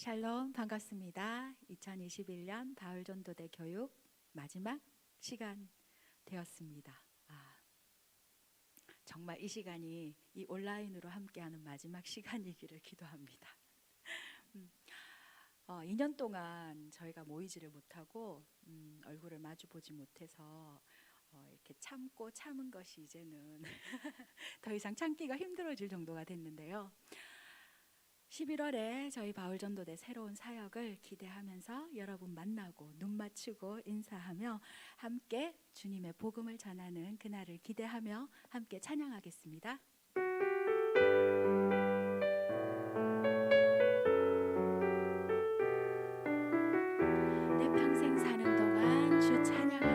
샬롬 반갑습니다. 2021년 바울전도대 교육 마지막 시간 되었습니다. 정말 이 시간이 이 온라인으로 함께하는 마지막 시간이기를 기도합니다. 2년 동안 저희가 모이지를 못하고 얼굴을 마주 보지 못해서 이렇게 참고 참은 것이 이제는 더 이상 참기가 힘들어질 정도가 됐는데요. 11월에 저희 바울전도대 새로운 사역을 기대하면서 여러분 만나고 눈 맞추고 인사하며 함께 주님의 복음을 전하는 그날을 기대하며 함께 찬양하겠습니다. 내 평생 사는 동안 주 찬양하리.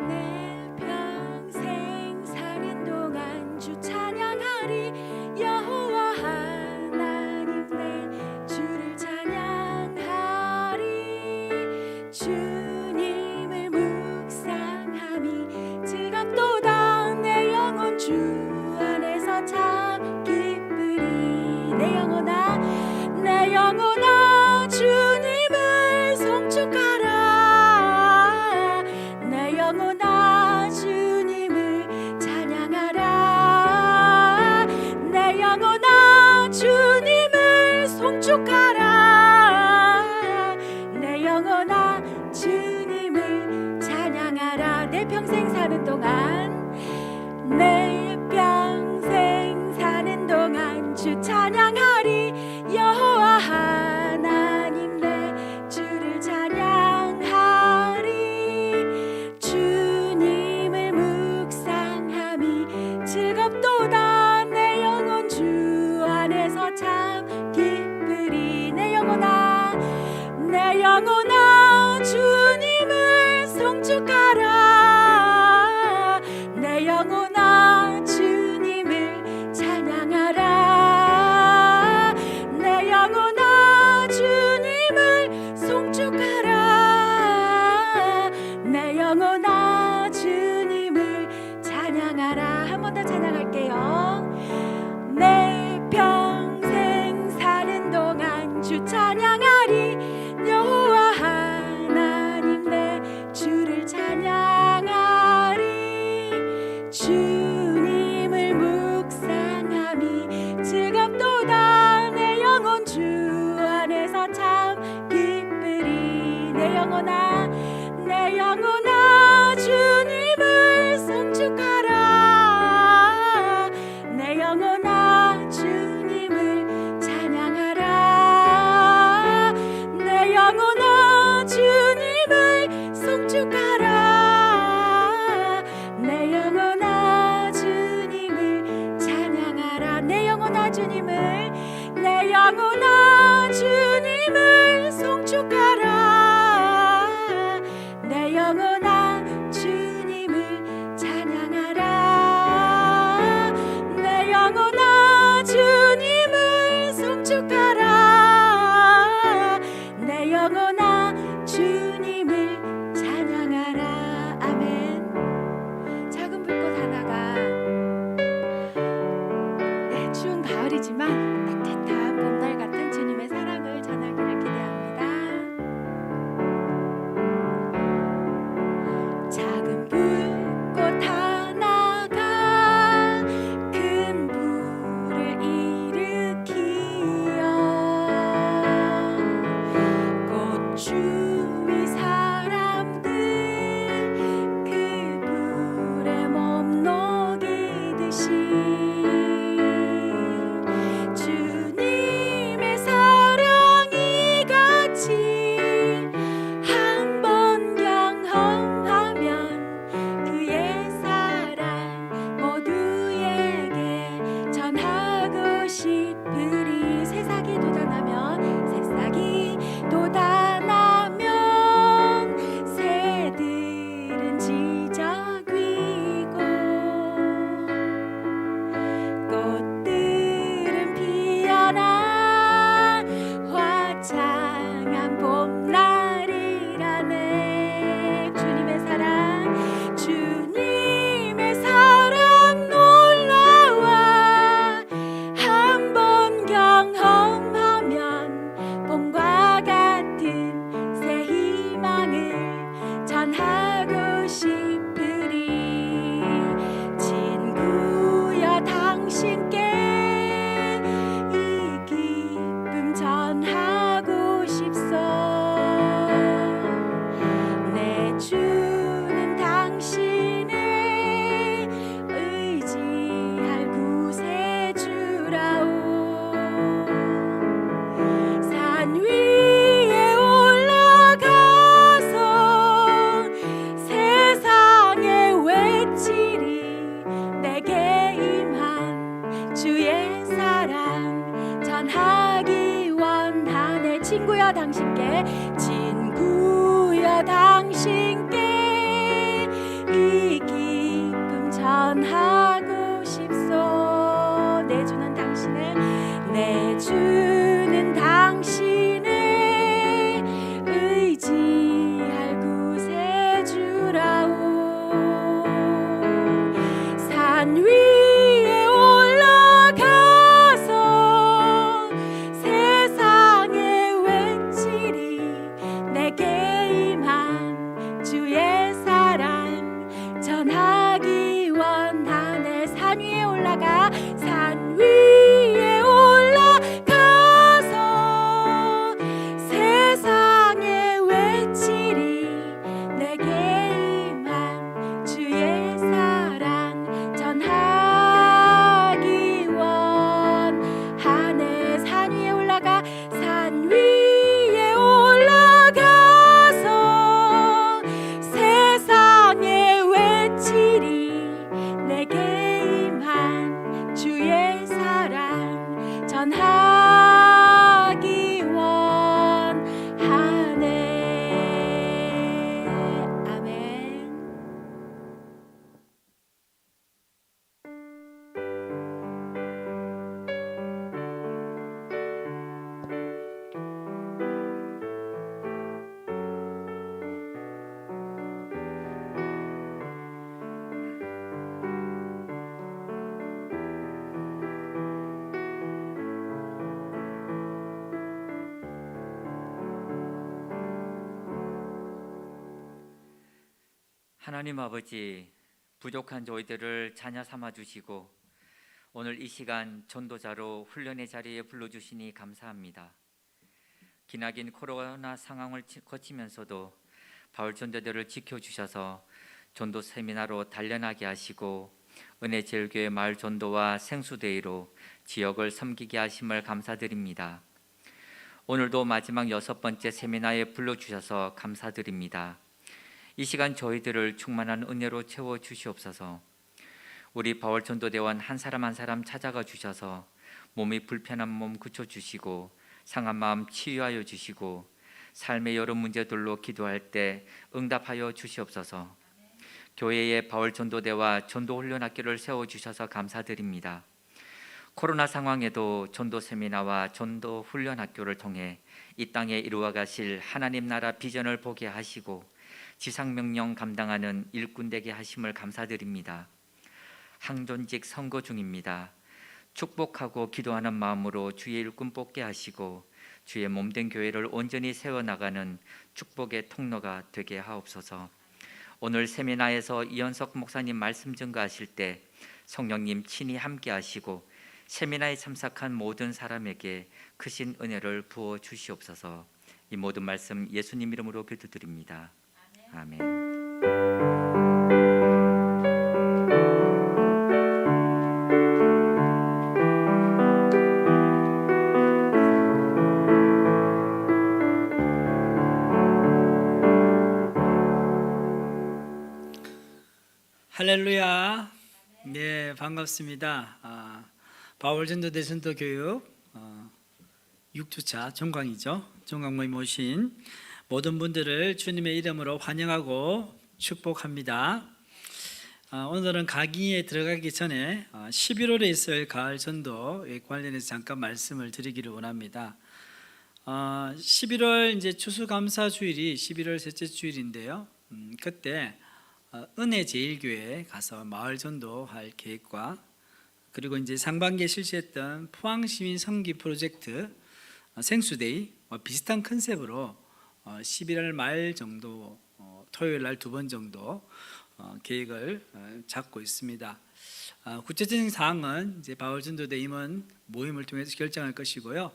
내 평생 사는 동안 주 찬양하리. 여호와 하나님 내 주를 찬양하리. 주님을 묵상함이 즐겁도다. 내 영혼 주 안에서 참 기쁘리. 내 영혼아 주님을 송축하라. 내 영혼아 주님을 찬양하라. 내 영혼아 주님을 송축하라. 내 영혼아 주님을 찬양하라. 내 평생 사는 동안 내 평생 사는 동안 주 찬양하리. 여호와 하나님 내 주를 찬양하리. 주님을 묵상함이 즐겁도다. 내 영혼 주 안에서 참 기쁘리. 내 영혼아 주님을 송축하라. 내 영혼아 주님을 찬양하라. 내 영혼아 주님을 송축하라. 내 영혼아 주님을 찬양하라. 한 번 더 찬양할게요. 내 평생 사는 동안 주 찬양하리. 여호와 하나님 내 주를 찬양하리. 주님을 묵상함이 즐겁도다. 내 영혼 주 안에서 참 기쁘리. 내 영혼아 주님을 송축하라. 내 영혼아 주님을 찬양하라. 내 영혼아 주님을 송축하라. 내 영혼아 주님을 찬양하라. 내 영혼아 주님을 송축하라. 내 영혼아 주님을 찬양하라. 내 영혼아 주님을 송축하라. 내 영혼아 주님을 찬양하라. 아멘. 작은 불꽃 하나가 추운 가을이지만 따뜻한 봄날 같은 주님의 사랑을 전하기를 기대합니다. 하나님 아버지, 부족한 저희들을 자녀 삼아 주시고 오늘 이 시간 전도자로 훈련의 자리에 불러주시니 감사합니다. 기나긴 코로나 상황을 거치면서도 바울 전도대를 지켜주셔서 전도 세미나로 단련하게 하시고 은혜제일교회 마을 전도와 생수데이로 지역을 섬기게 하심을 감사드립니다. 오늘도 마지막 6번째 세미나에 불러주셔서 감사드립니다. 이 시간 저희들을 충만한 은혜로 채워주시옵소서. 우리 바울 전도대원 한 사람 한 사람 찾아가 주셔서 몸이 불편한 몸 고쳐주시고 상한 마음 치유하여 주시고 삶의 여러 문제들로 기도할 때 응답하여 주시옵소서. 교회에 바울 전도대와 전도훈련학교를 세워주셔서 감사드립니다. 코로나 상황에도 전도 세미나와 전도 훈련학교를 통해 이 땅에 이루어 가실 하나님 나라 비전을 보게 하시고 지상명령 감당하는 일꾼 되게 하심을 감사드립니다. 항존직 선거 중입니다. 축복하고 기도하는 마음으로 주의 일꾼 뽑게 하시고 주의 몸된 교회를 온전히 세워나가는 축복의 통로가 되게 하옵소서. 오늘 세미나에서 이현석 목사님 말씀 증거하실 때 성령님 친히 함께 하시고 세미나에 참석한 모든 사람에게 크신 은혜를 부어 주시옵소서. 이 모든 말씀 예수님 이름으로 기도드립니다. 아멘. 할렐루야. 네, 반갑습니다. 바울 전도대 전도교육 6주차 종강이죠. 종강 모임 오신 모든 분들을 주님의 이름으로 환영하고 축복합니다. 오늘은 강의에 들어가기 전에 11월에 있을 가을 전도에 관련해서 잠깐 말씀을 드리기를 원합니다. 11월 이제 추수감사주일이 11월 셋째 주일인데요. 그때 은혜제일교회에 가서 마을 전도할 계획과 그리고 이제 상반기에 실시했던 포항시민 성기 프로젝트 생수데이와 비슷한 컨셉으로 11월 말 정도 토요일 날 2번 정도 계획을 잡고 있습니다. 구체적인 사항은 이제 바울 전도대 임원 모임을 통해서 결정할 것이고요.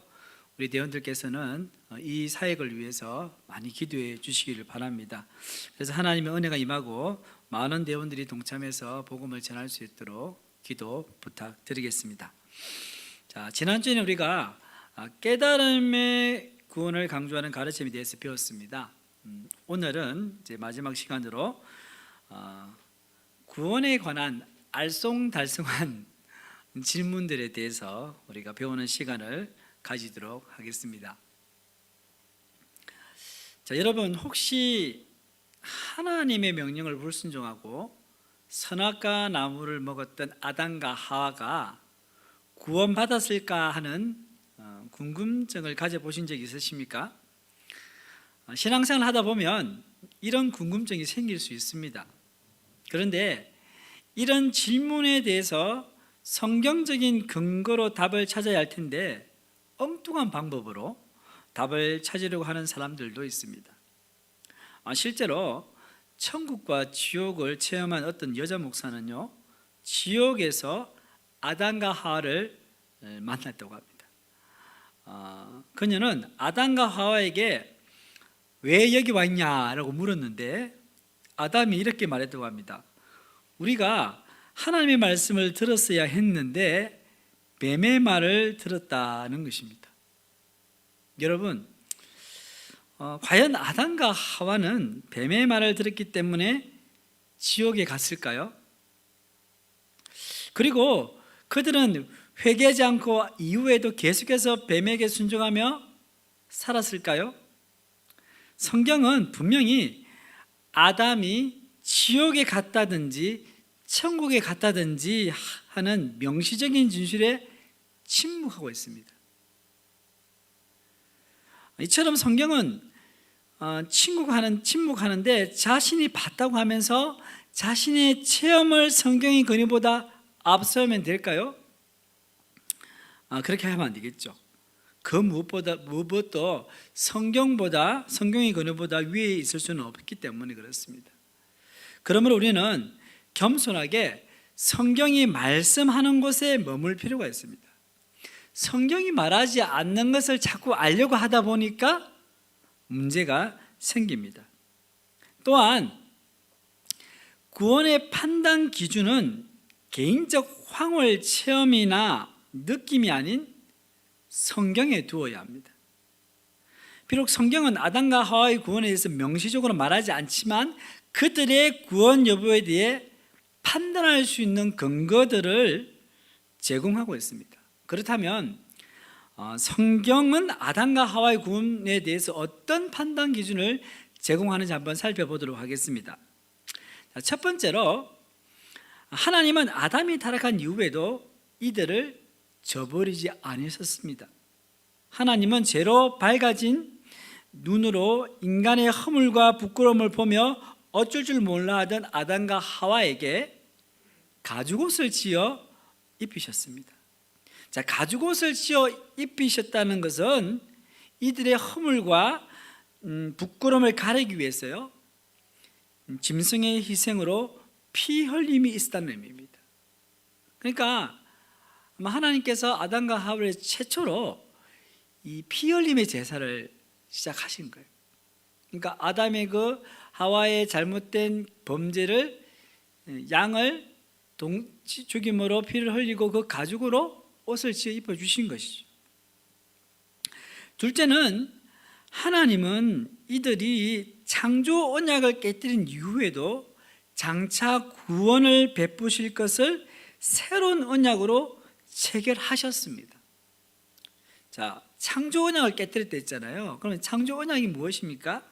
우리 대원들께서는 이 사역을 위해서 많이 기도해 주시기를 바랍니다. 그래서 하나님의 은혜가 임하고 많은 대원들이 동참해서 복음을 전할 수 있도록 기도 부탁드리겠습니다. 자, 지난주에는 우리가 깨달음의 구원을 강조하는 가르침에 대해서 배웠습니다. 오늘은 이제 마지막 시간으로 구원에 관한 알쏭달쏭한 질문들에 대해서 우리가 배우는 시간을 가지도록 하겠습니다. 자, 여러분 혹시 하나님의 명령을 불순종하고 선악과 나무를 먹었던 아담과 하와가 구원받았을까 하는 궁금증을 가져보신 적이 있으십니까? 신앙생활을 하다 보면 이런 궁금증이 생길 수 있습니다. 그런데 이런 질문에 대해서 성경적인 근거로 답을 찾아야 할 텐데 엉뚱한 방법으로 답을 찾으려고 하는 사람들도 있습니다. 실제로 천국과 지옥을 체험한 어떤 여자 목사는요, 지옥에서 아담과 하와를 만났다고 합니다. 그녀는 아담과 하와에게 왜 여기 왔냐라고 물었는데 아담이 이렇게 말했다고 합니다. 우리가 하나님의 말씀을 들었어야 했는데 뱀의 말을 들었다는 것입니다. 여러분, 과연 아담과 하와는 뱀의 말을 들었기 때문에 지옥에 갔을까요? 그리고 그들은 회개하지 않고 이후에도 계속해서 뱀에게 순종하며 살았을까요? 성경은 분명히 아담이 지옥에 갔다든지 천국에 갔다든지 하는 명시적인 진술에 침묵하고 있습니다. 이처럼 성경은 침묵하는데 자신이 봤다고 하면서 자신의 체험을 성경의 권위보다 앞서면 될까요? 그렇게 하면 안 되겠죠. 그 무엇도 성경의 권위보다 위에 있을 수는 없기 때문에 그렇습니다. 그러므로 우리는 겸손하게 성경이 말씀하는 곳에 머물 필요가 있습니다. 성경이 말하지 않는 것을 자꾸 알려고 하다 보니까 문제가 생깁니다. 또한 구원의 판단 기준은 개인적 황홀 체험이나 느낌이 아닌 성경에 두어야 합니다. 비록 성경은 아담과 하와의 구원에 대해서 명시적으로 말하지 않지만 그들의 구원 여부에 대해 판단할 수 있는 근거들을 제공하고 있습니다. 그렇다면 성경은 아담과 하와의 구원에 대해서 어떤 판단 기준을 제공하는지 한번 살펴보도록 하겠습니다. 첫 번째로 하나님은 아담이 타락한 이후에도 이들을 저버리지 않으셨습니다. 하나님은 죄로 밝아진 눈으로 인간의 허물과 부끄러움을 보며 어쩔 줄 몰라 하던 아담과 하와에게 가죽옷을 지어 입히셨습니다. 자, 가죽옷을 지어 입히셨다는 것은 이들의 허물과 부끄러움을 가리기 위해서요, 짐승의 희생으로 피 흘림이 있었다는 의미입니다. 그러니까 하나님께서 아담과 하와를 최초로 이 피 흘림의 제사를 시작하신 거예요. 그러니까 아담의 그 하와의 잘못된 범죄를 양을 죽임으로 피를 흘리고 그 가죽으로 옷을 지어 입혀 주신 것이죠. 둘째는 하나님은 이들이 창조 언약을 깨뜨린 이후에도 장차 구원을 베푸실 것을 새로운 언약으로 체결하셨습니다. 자, 창조 언약을 깨뜨렸다 했잖아요. 그러면 창조 언약이 무엇입니까?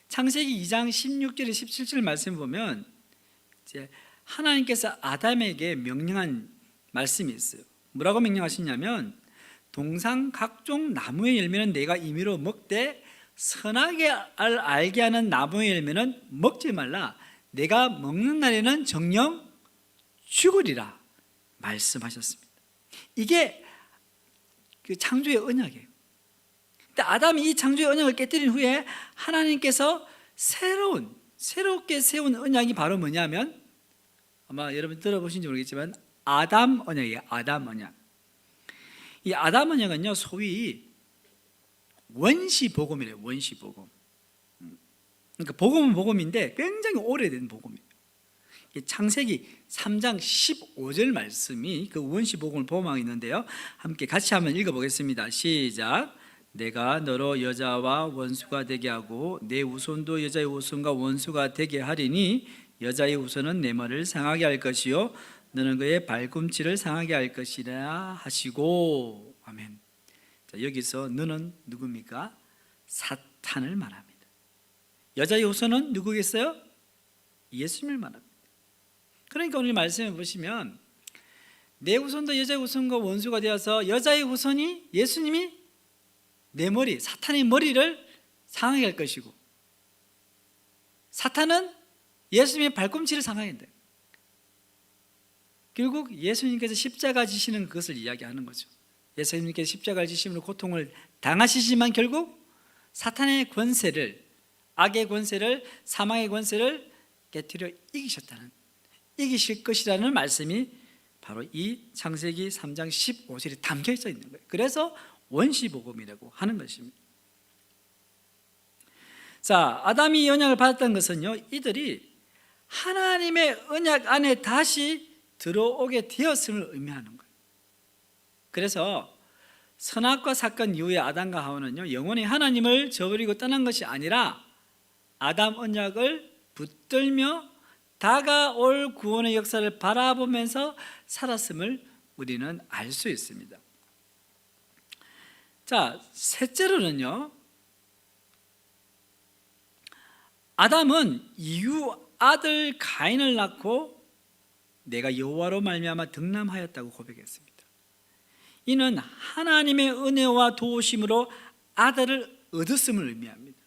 창세기 2장 16절 17절 말씀 보면 이제 하나님께서 아담에게 명령한 말씀이 있어요. 뭐라고 명령하셨냐면 동상 각종 나무의 열매는 내가 임의로 먹되 선하게 알게 하는 나무의 열매는 먹지 말라. 내가 먹는 날에는 정녕 죽으리라 말씀하셨습니다. 이게 그 창조의 언약이에요. 근데 아담이 이 창조의 언약을 깨뜨린 후에 하나님께서 새롭게 세운 언약이 바로 뭐냐면 아마 여러분 들어보신지 모르겠지만 아담 언약이에요. 아담 언약. 이 아담 언약은요, 소위 원시 복음이래요. 원시 복음. 그러니까 복음은 복음인데 굉장히 오래된 복음이에요. 창세기 3장 15절 말씀이 그 원시 복음을 포함하고 있는데요, 함께 같이 한번 읽어보겠습니다. 시작. 내가 너로 여자와 원수가 되게 하고 내 후손도 여자의 후손과 원수가 되게 하리니 여자의 후손은 내 머리를 상하게 할 것이요 너는 그의 발꿈치를 상하게 할 것이라 하시고. 아멘. 자, 여기서 너는 누굽니까? 사탄을 말합니다. 여자의 후손은 누구겠어요? 예수님을 말합니다. 그러니까 오늘 말씀을 보시면 내 후손도 여자의 후손과 원수가 되어서 여자의 후손이 예수님이 내 머리, 사탄의 머리를 상하게 할 것이고 사탄은 예수님의 발꿈치를 상하게 한다. 결국 예수님께서 십자가 지시는 그것을 이야기하는 거죠. 예수님께서 십자가를 지심으로 고통을 당하시지만 결국 사탄의 권세를, 악의 권세를, 사망의 권세를 깨뜨려 이기실 것이라는 말씀이 바로 이 창세기 3장 15절에 담겨져 있는 거예요. 그래서 원시복음이라고 하는 것입니다. 자, 아담이 언약을 받았던 것은요, 이들이 하나님의 언약 안에 다시 들어오게 되었음을 의미하는 거예요. 그래서 선악과 사건 이후에 아담과 하와는요, 영원히 하나님을 저버리고 떠난 것이 아니라 아담 언약을 붙들며 다가올 구원의 역사를 바라보면서 살았음을 우리는 알 수 있습니다. 자, 셋째로는요, 아담은 이후 아들 가인을 낳고 내가 여호와로 말미암아 득남하였다고 고백했습니다. 이는 하나님의 은혜와 도우심으로 아들을 얻었음을 의미합니다.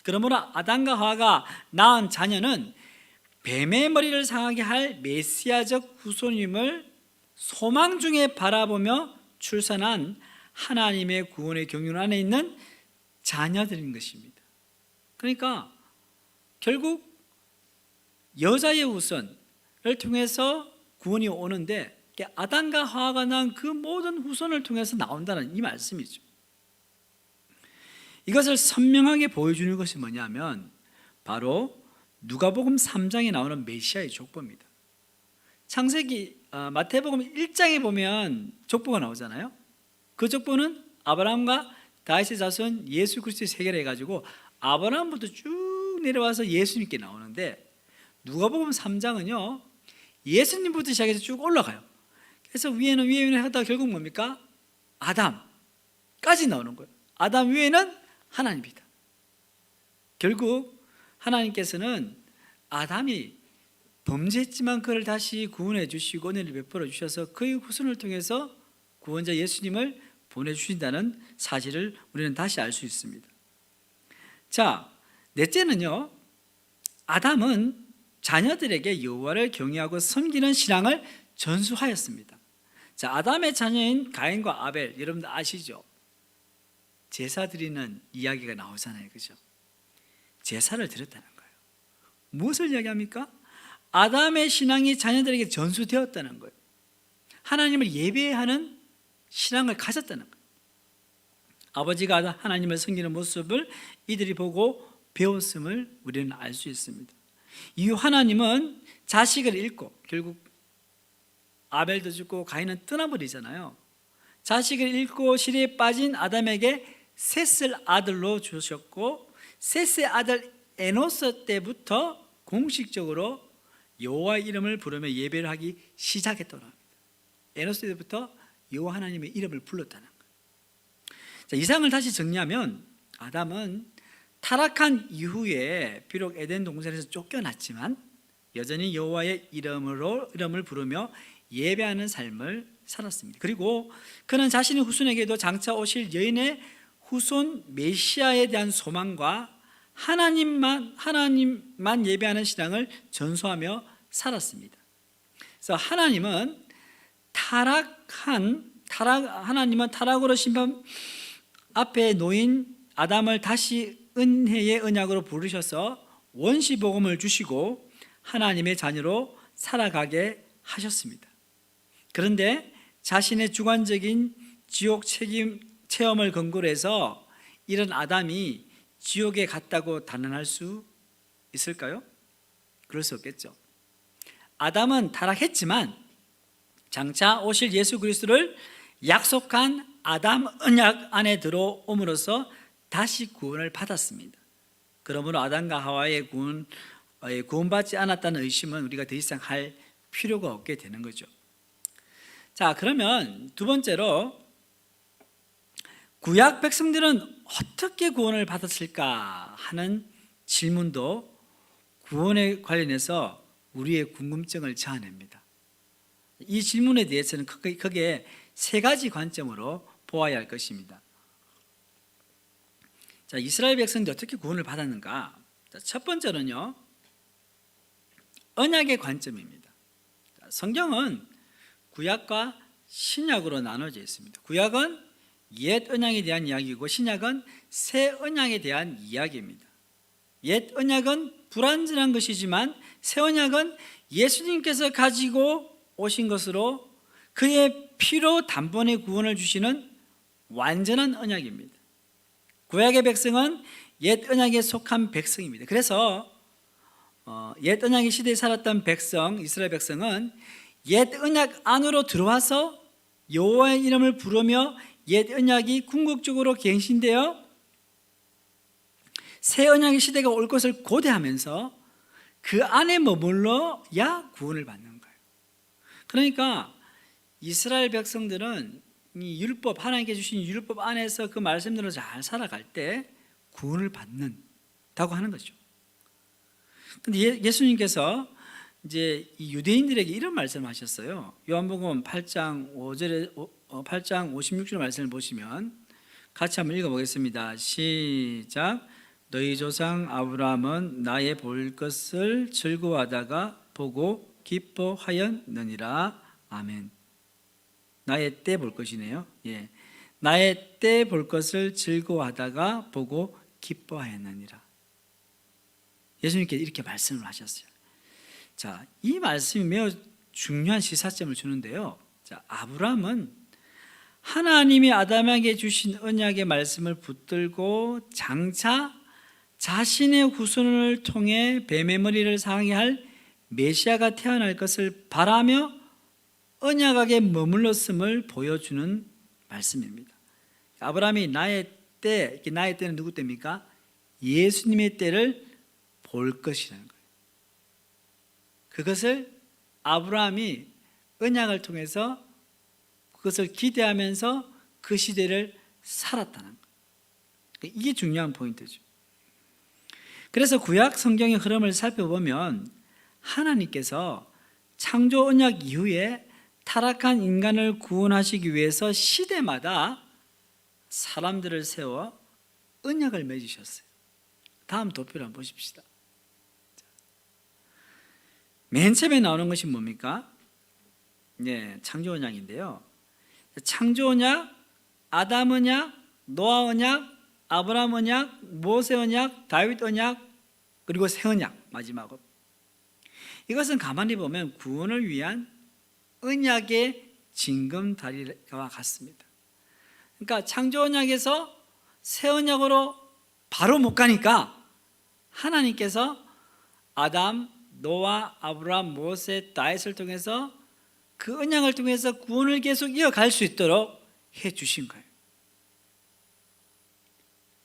그러므로 아담과 하와가 낳은 자녀는 뱀의 머리를 상하게 할 메시아적 후손임을 소망 중에 바라보며 출산한 하나님의 구원의 경륜 안에 있는 자녀들인 것입니다. 그러니까 결국 여자의 후손을 통해서 구원이 오는데 아담과 하와가 난 그 모든 후손을 통해서 나온다는 이 말씀이죠. 이것을 선명하게 보여주는 것이 뭐냐면 바로 누가복음 3장에 나오는 메시아의 족보입니다. 마태복음 1장에 보면 족보가 나오잖아요. 그 족보는 아브라함과 다윗의 자손 예수 그리스도의 세계를 해가지고 아브라함부터 쭉 내려와서 예수님께 나오는데, 누가복음 3장은요 예수님부터 시작해서 쭉 올라가요. 그래서 위에는 하다가 결국 뭡니까? 아담까지 나오는 거예요. 아담 위에는 하나님이다. 결국 하나님께서는 아담이 범죄했지만 그를 다시 구원해 주시고 은혜를 베풀어 주셔서 그의 후손을 통해서 구원자 예수님을 보내주신다는 사실을 우리는 다시 알 수 있습니다. 자, 넷째는요, 아담은 자녀들에게 여호와를 경외하고 섬기는 신앙을 전수하였습니다. 자, 아담의 자녀인 가인과 아벨, 여러분들 아시죠? 제사 드리는 이야기가 나오잖아요, 그죠? 제사를 드렸다는 거예요. 무엇을 이야기합니까? 아담의 신앙이 자녀들에게 전수되었다는 거예요. 하나님을 예배하는 신앙을 가졌다는 거예요. 아버지가 하나님을 섬기는 모습을 이들이 보고 배웠음을 우리는 알 수 있습니다. 이후 하나님은 자식을 잃고 결국 아벨도 죽고 가인은 떠나버리잖아요. 자식을 잃고 시리에 빠진 아담에게 셋을 아들로 주셨고, 셋의 아들 에노스 때부터 공식적으로 여호와의 이름을 부르며 예배를 하기 시작했다고 합니다. 에노스 때부터 여호와 하나님의 이름을 불렀다는 거예요. 자, 이상을 다시 정리하면 아담은 타락한 이후에 비록 에덴 동산에서 쫓겨났지만 여전히 여호와의 이름을 부르며 예배하는 삶을 살았습니다. 그리고 그는 자신의 후손에게도 장차 오실 여인의 후손 메시아에 대한 소망과 하나님만 예배하는 신앙을 전수하며 살았습니다. 그래서 하나님은 타락으로 심판 앞에 놓인 아담을 다시 은혜의 언약으로 부르셔서 원시 복음을 주시고 하나님의 자녀로 살아가게 하셨습니다. 그런데 자신의 주관적인 지옥 체험을 근거로 해서 이런 아담이 지옥에 갔다고 단언할 수 있을까요? 그럴 수 없겠죠. 아담은 타락했지만 장차 오실 예수 그리스도를 약속한 아담 언약 안에 들어옴으로써 다시 구원을 받았습니다. 그러므로 아담과 하와의 구원받지 않았다는 의심은 우리가 더 이상 할 필요가 없게 되는 거죠. 자, 그러면 두 번째로 구약 백성들은 어떻게 구원을 받았을까 하는 질문도 구원에 관련해서 우리의 궁금증을 자아냅니다. 이 질문에 대해서는 크게 세 가지 관점으로 보아야 할 것입니다. 자, 이스라엘 백성들이 어떻게 구원을 받았는가? 자, 첫 번째는요, 언약의 관점입니다. 자, 성경은 구약과 신약으로 나눠져 있습니다. 구약은 옛 언약에 대한 이야기고 신약은 새 언약에 대한 이야기입니다. 옛 언약은 불완전한 것이지만 새 언약은 예수님께서 가지고 오신 것으로 그의 피로 단번에 구원을 주시는 완전한 언약입니다. 구약의 백성은 옛 언약에 속한 백성입니다. 그래서 옛 언약의 시대에 살았던 백성, 이스라엘 백성은 옛 언약 안으로 들어와서 여호와의 이름을 부르며 옛 언약이 궁극적으로 갱신되어 새 언약의 시대가 올 것을 고대하면서 그 안에 머물러야 구원을 받는 거예요. 그러니까 이스라엘 백성들은 이 율법, 하나님께 주신 율법 안에서 그 말씀대로 잘 살아갈 때 구원을 받는다고 하는 거죠. 그런데 예수님께서 이제 이 유대인들에게 이런 말씀하셨어요. 요한복음 8장 56절 말씀을 보시면 같이 한번 읽어보겠습니다. 시작. 너희 조상 아브라함은 나의 볼 것을 즐거워하다가 보고 기뻐하였느니라. 아멘. 나의 때 볼 것이네요. 예, 나의 때 볼 것을 즐거워하다가 보고 기뻐하였느니라. 예수님께서 이렇게 말씀을 하셨어요. 자, 이 말씀이 매우 중요한 시사점을 주는데요. 자, 아브라함은 하나님이 아담에게 주신 언약의 말씀을 붙들고 장차 자신의 후손을 통해 뱀의 머리를 상하게 할 메시아가 태어날 것을 바라며 언약하게 머물렀음을 보여주는 말씀입니다. 아브라함이 나의 때는 누구 때입니까? 예수님의 때를 볼 것이라는 거예요. 그것을 아브라함이 언약을 통해서 그것을 기대하면서 그 시대를 살았다는 거예요. 이게 중요한 포인트죠. 그래서 구약 성경의 흐름을 살펴보면 하나님께서 창조 언약 이후에 타락한 인간을 구원하시기 위해서 시대마다 사람들을 세워 언약을 맺으셨어요. 다음 도표를 한번 보십시다. 맨 처음에 나오는 것이 뭡니까? 네, 창조 언약인데요. 창조 언약, 아담 언약, 노아 언약, 아브라함 언약, 모세 언약, 다윗 언약, 그리고 새 언약 마지막으로. 이것은 가만히 보면 구원을 위한 언약의 징검다리와 같습니다. 그러니까 창조 언약에서 새 언약으로 바로 못 가니까 하나님께서 아담, 노아, 아브라함, 모세, 다윗을 통해서 그 언약을 통해서 구원을 계속 이어갈 수 있도록 해주신 거예요.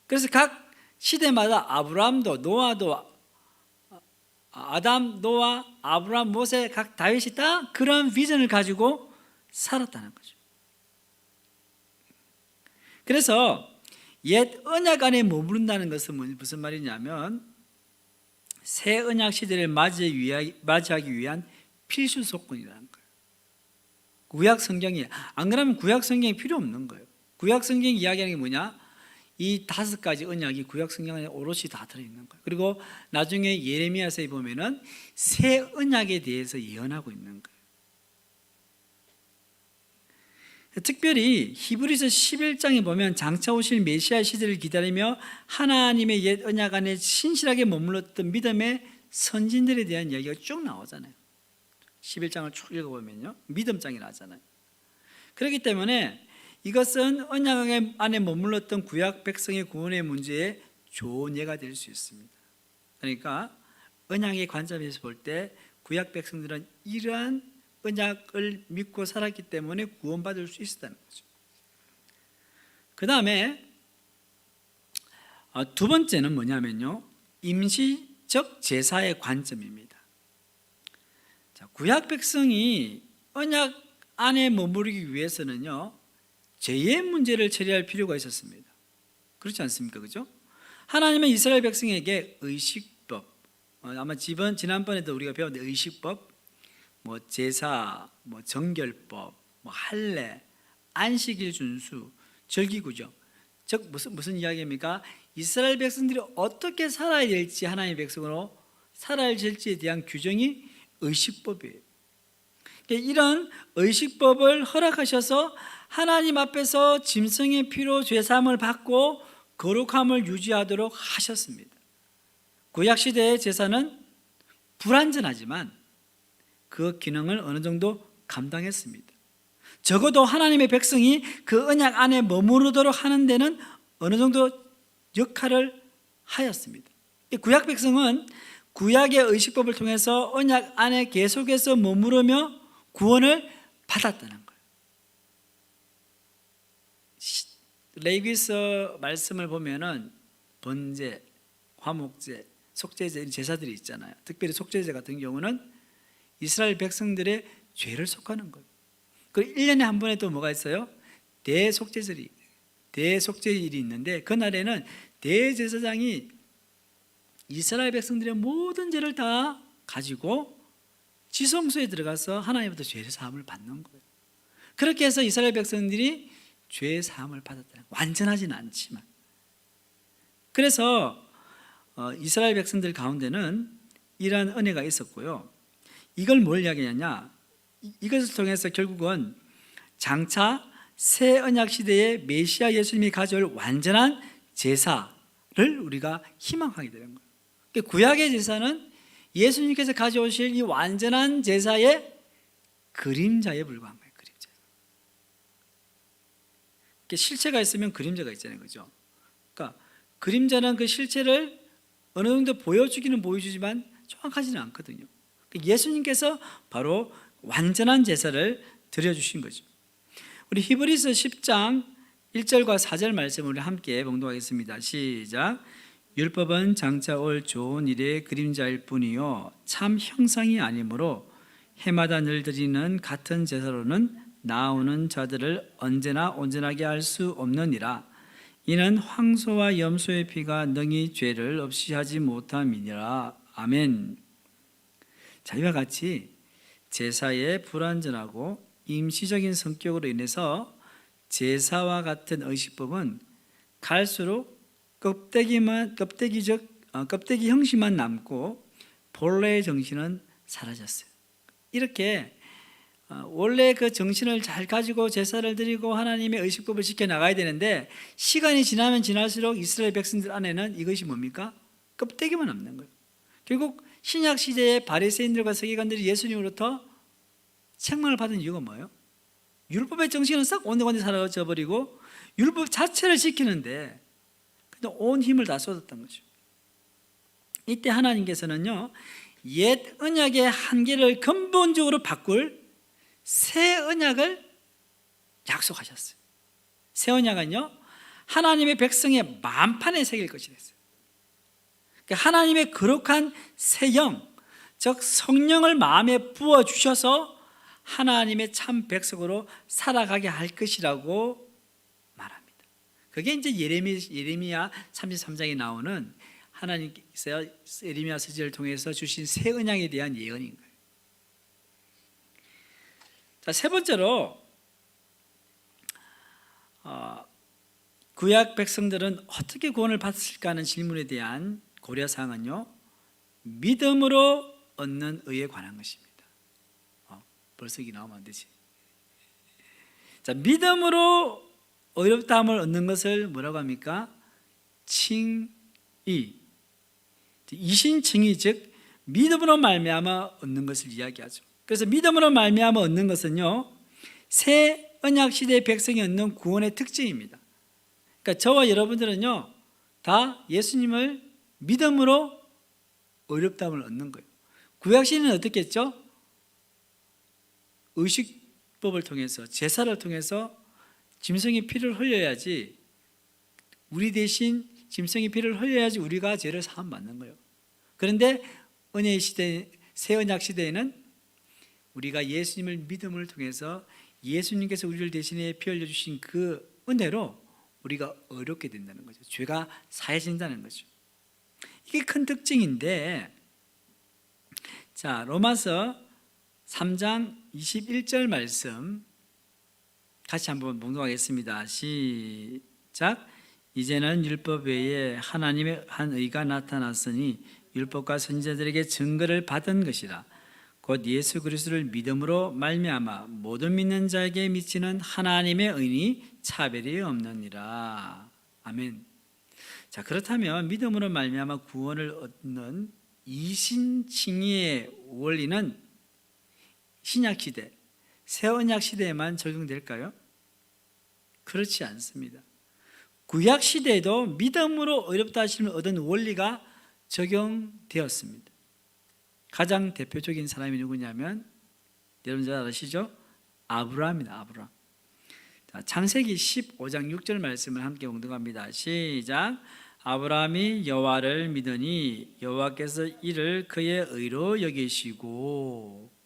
그래서 각 시대마다 아브라함도 노아도 아담, 노아, 아브라함, 모세, 각 다윗이 다 그런 비전을 가지고 살았다는 거죠. 그래서 옛 언약 안에 머무른다는 것은 무슨 말이냐면 새 언약 시대를 맞이하기 위한 필수 조건이라는 거예요. 구약 성경이 안 그러면 구약 성경이 필요 없는 거예요. 구약 성경 이야기하는 게 뭐냐? 이 5가지 언약이 구약 성경 안에 오롯이 다 들어있는 거예요. 그리고 나중에 예레미야서에 보면은 새 언약에 대해서 예언하고 있는 거예요. 특별히 히브리서 11장에 보면 장차 오실 메시아 시대를 기다리며 하나님의 옛 언약 안에 신실하게 머물렀던 믿음의 선진들에 대한 이야기가 쭉 나오잖아요. 11장을 쭉 읽어보면요, 믿음장이 나잖아요. 그렇기 때문에 이것은 언약 안에 머물렀던 구약 백성의 구원의 문제에 좋은 예가 될 수 있습니다. 그러니까 언약의 관점에서 볼 때 구약 백성들은 이러한 언약을 믿고 살았기 때문에 구원받을 수 있었다는 거죠. 그 다음에 두 번째는 뭐냐면요, 임시적 제사의 관점입니다. 자, 구약 백성이 언약 안에 머무르기 위해서는요, 죄의 문제를 처리할 필요가 있었습니다. 그렇지 않습니까? 그죠? 하나님은 이스라엘 백성에게 의식법, 아마 지난번에도 우리가 배웠는데 의식법, 제사, 정결법, 할례, 안식일 준수, 절기구죠. 즉 무슨 이야기입니까? 이스라엘 백성들이 어떻게 살아야 될지, 하나님의 백성으로 살아야 될지에 대한 규정이 의식법이에요. 이런 의식법을 허락하셔서 하나님 앞에서 짐승의 피로 죄사함을 받고 거룩함을 유지하도록 하셨습니다. 구약시대의 제사는 불완전하지만 그 기능을 어느 정도 감당했습니다. 적어도 하나님의 백성이 그 언약 안에 머무르도록 하는 데는 어느 정도 역할을 하였습니다. 구약 백성은 구약의 의식법을 통해서 언약 안에 계속해서 머무르며 구원을 받았다는 거예요. 레위기서 말씀을 보면은 번제, 화목제, 속죄제 제사들이 있잖아요. 특별히 속죄제 같은 경우는 이스라엘 백성들의 죄를 속하는 거예요. 그리고 1년에 한 번에 또 뭐가 있어요? 대속죄일이 있는데, 그날에는 대제사장이 이스라엘 백성들의 모든 죄를 다 가지고 지성소에 들어가서 하나님부터 죄 사함을 받는 거예요. 그렇게 해서 이스라엘 백성들이 죄 사함을 받았다. 완전하지는 않지만. 그래서 이스라엘 백성들 가운데는 이러한 은혜가 있었고요. 이걸 뭘 이야기하냐? 이것을 통해서 결국은 장차 새 언약 시대에 메시아 예수님이 가져올 완전한 제사를 우리가 희망하게 되는 거예요. 구약의 제사는 예수님께서 가져오실 이 완전한 제사의 그림자에 불과한 거예요. 그림자. 실체가 있으면 그림자가 있잖아요, 그죠? 그러니까 그림자는 그 실체를 어느 정도 보여주기는 보여주지만 정확하지는 않거든요. 그러니까 예수님께서 바로 완전한 제사를 드려주신 거죠. 우리 히브리서 10장 1절과 4절 말씀을 함께 봉독하겠습니다. 시작. 율법은 장차 올 좋은 일의 그림자일 뿐이요 참 형상이 아니므로 해마다 늘 드리는 같은 제사로는 나오는 자들을 언제나 온전하게 할 수 없느니라. 이는 황소와 염소의 피가 능히 죄를 없이 하지 못함이니라. 아멘. 자, 이와 같이 제사의 불완전하고 임시적인 성격으로 인해서 제사와 같은 의식법은 갈수록 껍데기 형식만 남고 본래의 정신은 사라졌어요. 이렇게 원래 그 정신을 잘 가지고 제사를 드리고 하나님의 의식법을 지켜나가야 되는데 시간이 지나면 지날수록 이스라엘 백성들 안에는 이것이 뭡니까? 껍데기만 남는 거예요. 결국 신약 시대의 바리새인들과 서기관들이 예수님으로부터 책망을 받은 이유가 뭐예요? 율법의 정신은 싹 온데간데 사라져 버리고 율법 자체를 지키는데 온 힘을 다 쏟았던 거죠. 이때 하나님께서는요, 옛 언약의 한계를 근본적으로 바꿀 새 언약을 약속하셨어요. 새 언약은요, 하나님의 백성의 만판에 새길 것이 됐어요. 그러니까 하나님의 거룩한 새 영, 즉 성령을 마음에 부어 주셔서 하나님의 참 백성으로 살아가게 할 것이라고 말합니다. 그게 이제 예레미야 33장에 나오는 하나님께서 예레미야 서지를 통해서 주신 새 언약에 대한 예언인 거예요. 자, 세 번째로 구약 백성들은 어떻게 구원을 받았을까 하는 질문에 대한 고려사항은요, 믿음으로 얻는 의에 관한 것입니다. 벌써 이게 나오면 안 되지. 자, 믿음으로 의롭다함을 얻는 것을 뭐라고 합니까? 칭의. 이신칭의, 즉 믿음으로 말미암아 얻는 것을 이야기하죠. 그래서 믿음으로 말미암아 얻는 것은요, 새 언약 시대의 백성이 얻는 구원의 특징입니다. 그러니까 저와 여러분들은요, 다 예수님을 믿음으로 의롭다함을 얻는 거예요. 구약 시대는 어떻게 했죠? 의식법을 통해서, 제사를 통해서 짐승의 피를 흘려야지, 우리 대신 짐승의 피를 흘려야지 우리가 죄를 사함 받는 거예요. 그런데 은혜의 시대, 새 언약 시대에는 우리가 예수님을 믿음을 통해서 예수님께서 우리를 대신에 피 흘려주신 그 은혜로 우리가 의롭게 된다는 거죠. 죄가 사해진다는 거죠. 이게 큰 특징인데, 자, 로마서 3장 21절 말씀 같이 한번 봉독하겠습니다. 시작. 이제는 율법 외에 하나님의 한 의가 나타났으니 율법과 선지자들에게 증거를 받은 것이라. 곧 예수 그리스도를 믿음으로 말미암아 모든 믿는 자에게 미치는 하나님의 의니 차별이 없느니라. 아멘. 자, 그렇다면 믿음으로 말미암아 구원을 얻는 이신칭의의 원리는 신약 시대, 새 언약 시대에만 적용될까요? 그렇지 않습니다. 구약 시대에도 믿음으로 의롭다 하심을 얻은 원리가 적용되었습니다. 가장 대표적인 사람이 누구냐면 여러분 잘 아시죠? 아브라함입니다. 아브라함. 자, 창세기 15장 6절 말씀을 함께 봉독합니다. 시작. 아브라함이 여호와를 믿으니 여호와께서 이를 그의 의로 여기시고.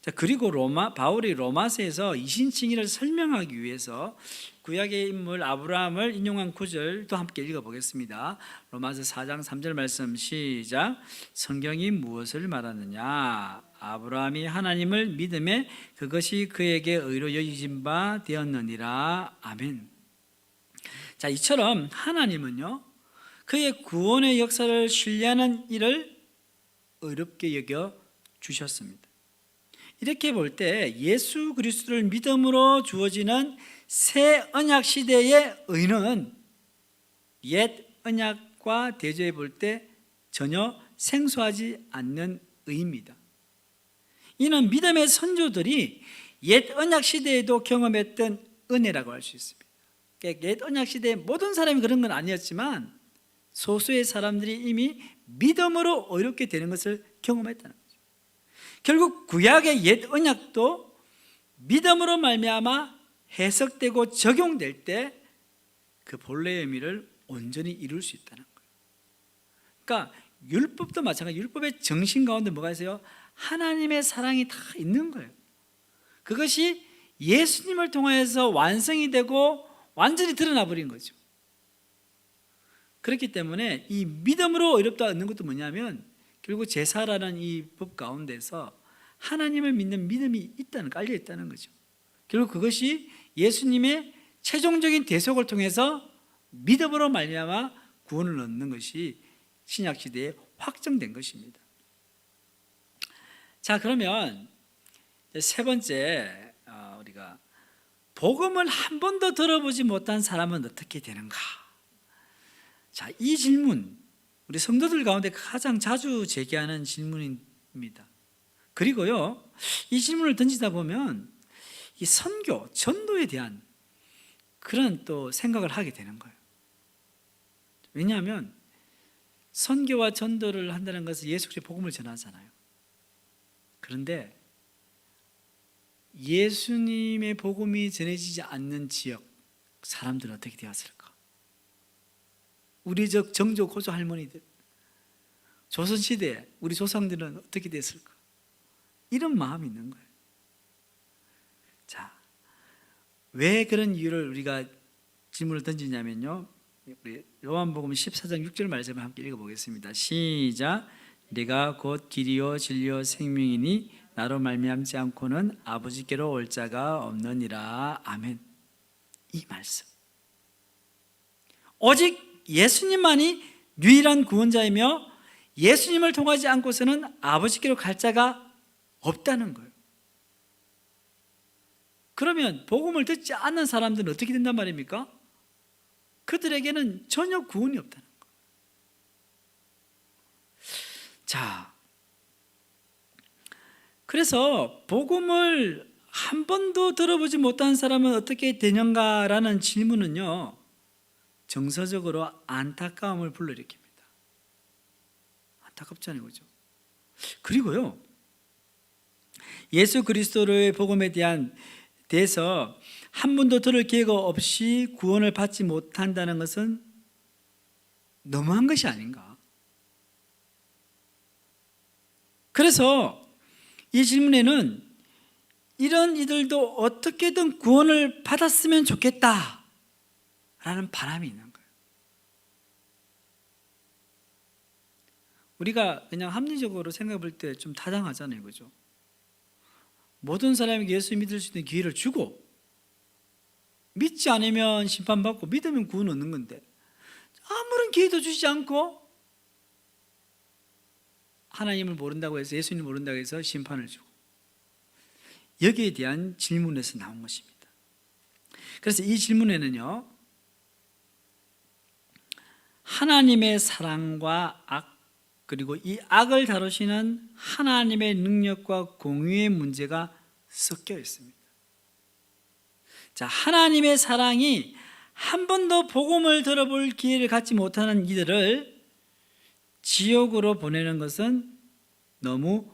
자, 그리고 바울이 로마서에서 이신칭의를 설명하기 위해서 구약의 인물 아브라함을 인용한 구절도 함께 읽어보겠습니다. 로마서 4장 3절 말씀 시작. 성경이 무엇을 말하느냐? 아브라함이 하나님을 믿음에 그것이 그에게 의로 여기진 바 되었느니라. 아멘. 자, 이처럼 하나님은요, 그의 구원의 역사를 신뢰하는 이를 의롭게 여겨 주셨습니다. 이렇게 볼 때 예수 그리스도를 믿음으로 주어지는 새 언약 시대의 의는 옛 언약과 대조해 볼 때 전혀 생소하지 않는 의입니다. 이는 믿음의 선조들이 옛 언약 시대에도 경험했던 은혜라고 할 수 있습니다. 옛 언약 시대에 모든 사람이 그런 건 아니었지만 소수의 사람들이 이미 믿음으로 의롭게 되는 것을 경험했다는 거죠. 결국 구약의 옛 언약도 믿음으로 말미암아 해석되고 적용될 때 그 본래의 의미를 온전히 이룰 수 있다는 거예요. 그러니까 율법도 마찬가지. 율법의 정신 가운데 뭐가 있어요? 하나님의 사랑이 다 있는 거예요. 그것이 예수님을 통해서 완성이 되고 완전히 드러나 버린 거죠. 그렇기 때문에 이 믿음으로 의롭다 얻는 것도 뭐냐면 결국 제사라는 이 법 가운데서 하나님을 믿는 믿음이 깔려 있다는 거죠. 결국 그것이 예수님의 최종적인 대속을 통해서 믿음으로 말미암아 구원을 얻는 것이 신약 시대에 확정된 것입니다. 자, 그러면 세 번째, 우리가 복음을 한 번도 들어보지 못한 사람은 어떻게 되는가? 자, 이 질문 우리 성도들 가운데 가장 자주 제기하는 질문입니다. 그리고요, 이 질문을 던지다 보면 이 선교, 전도에 대한 그런 또 생각을 하게 되는 거예요. 왜냐하면 선교와 전도를 한다는 것은 예수 그리스도의 복음을 전하잖아요. 그런데 예수님의 복음이 전해지지 않는 지역 사람들은 어떻게 되었을까? 우리 정조 고조 할머니들, 조선시대에 우리 조상들은 어떻게 됐을까? 이런 마음이 있는 거예요. 자, 왜 그런 이유를 우리가 질문을 던지냐면요, 우리 요한복음 14장 6절 말씀을 함께 읽어보겠습니다. 시작. 내가 곧 길이요 진리요 생명이니 나로 말미암지 않고는 아버지께로 올 자가 없느니라. 아멘. 이 말씀, 오직 예수님만이 유일한 구원자이며 예수님을 통하지 않고서는 아버지께로 갈 자가 없다는 거예요. 그러면 복음을 듣지 않는 사람들은 어떻게 된단 말입니까? 그들에게는 전혀 구원이 없다는 거예요. 자, 그래서 복음을 한 번도 들어보지 못한 사람은 어떻게 되는가라는 질문은요, 정서적으로 안타까움을 불러일으킵니다. 안타깝잖아요, 그죠? 그리고요, 예수 그리스도의 복음에 대해서 한 번도 들을 기회가 없이 구원을 받지 못한다는 것은 너무한 것이 아닌가? 그래서 이 질문에는 이런 이들도 어떻게든 구원을 받았으면 좋겠다라는 바람이 있는 거예요. 우리가 그냥 합리적으로 생각해 볼 때 좀 타당하잖아요, 그죠? 모든 사람에게 예수 믿을 수 있는 기회를 주고 믿지 않으면 심판받고 믿으면 구원 얻는 건데 아무런 기회도 주지 않고 하나님을 모른다고 해서, 예수님을 모른다고 해서 심판을 주고, 여기에 대한 질문에서 나온 것입니다. 그래서 이 질문에는요, 하나님의 사랑과 악, 그리고 이 악을 다루시는 하나님의 능력과 공의의 문제가 섞여 있습니다. 자, 하나님의 사랑이 한 번도 복음을 들어볼 기회를 갖지 못하는 이들을 지옥으로 보내는 것은 너무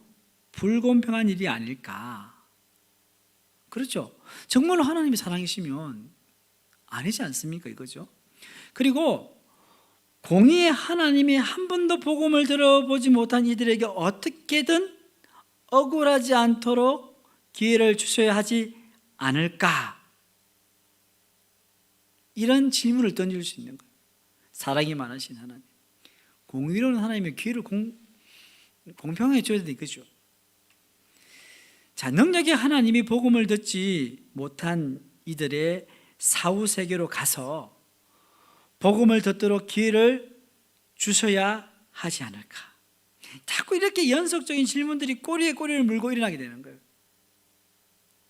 불공평한 일이 아닐까. 그렇죠? 정말로 하나님의 사랑이시면 아니지 않습니까? 이거죠. 그리고 공의의 하나님이 한 번도 복음을 들어보지 못한 이들에게 어떻게든 억울하지 않도록 기회를 주셔야 하지 않을까? 이런 질문을 던질 수 있는 거예요. 사랑이 많으신 하나님, 공의로운 하나님의 기회를 공평하게 줘야 되는 거죠. 자, 능력의 하나님이 복음을 듣지 못한 이들의 사후세계로 가서 복음을 듣도록 기회를 주셔야 하지 않을까. 자꾸 이렇게 연속적인 질문들이 꼬리에 꼬리를 물고 일어나게 되는 거예요.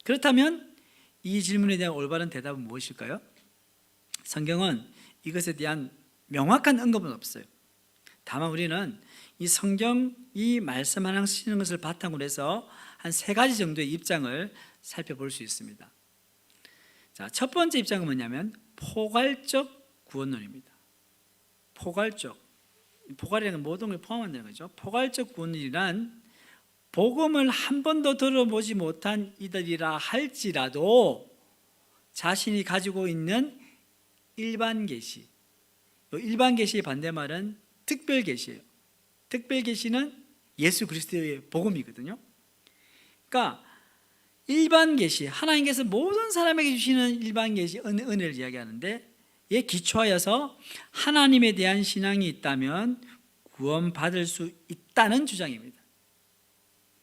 그렇다면 이 질문에 대한 올바른 대답은 무엇일까요? 성경은 이것에 대한 명확한 언급은 없어요. 다만 우리는 이 성경 이 말씀 하나 쓰시는 것을 바탕으로 해서 한 세 가지 정도의 입장을 살펴볼 수 있습니다. 자, 첫 번째 입장은 뭐냐면 포괄적 구원론입니다. 포괄이라는 건 모든 걸 포함한다는 거죠. 포괄적 구원론이란 복음을 한 번도 들어보지 못한 이들이라 할지라도 자신이 가지고 있는 일반 계시, 일반 계시의 반대말은 특별 계시예요. 특별 계시는 예수 그리스도의 복음이거든요. 그러니까 일반 계시, 하나님께서 모든 사람에게 주시는 일반 계시, 은혜를 이야기하는데 이에 기초하여서 하나님에 대한 신앙이 있다면 구원받을 수 있다는 주장입니다.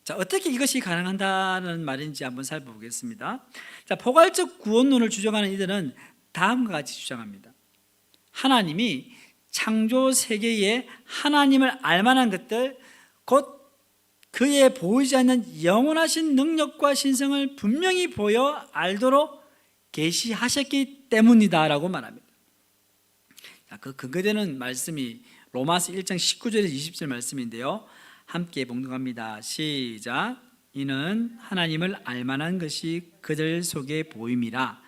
자, 어떻게 이것이 가능한다는 말인지 한번 살펴보겠습니다. 자, 포괄적 구원론을 주장하는 이들은 다음과 같이 주장합니다. 하나님이 창조 세계에 하나님을 알만한 것들, 곧 그의 보이지 않는 영원하신 능력과 신성을 분명히 보여 알도록 계시하셨기 때문이다라고 말합니다. 자, 그 근거되는 말씀이 로마서 1장 19절에서 20절 말씀인데요. 함께 봉독합니다. 시작. 이는 하나님을 알만한 것이 그들 속에 보임이라.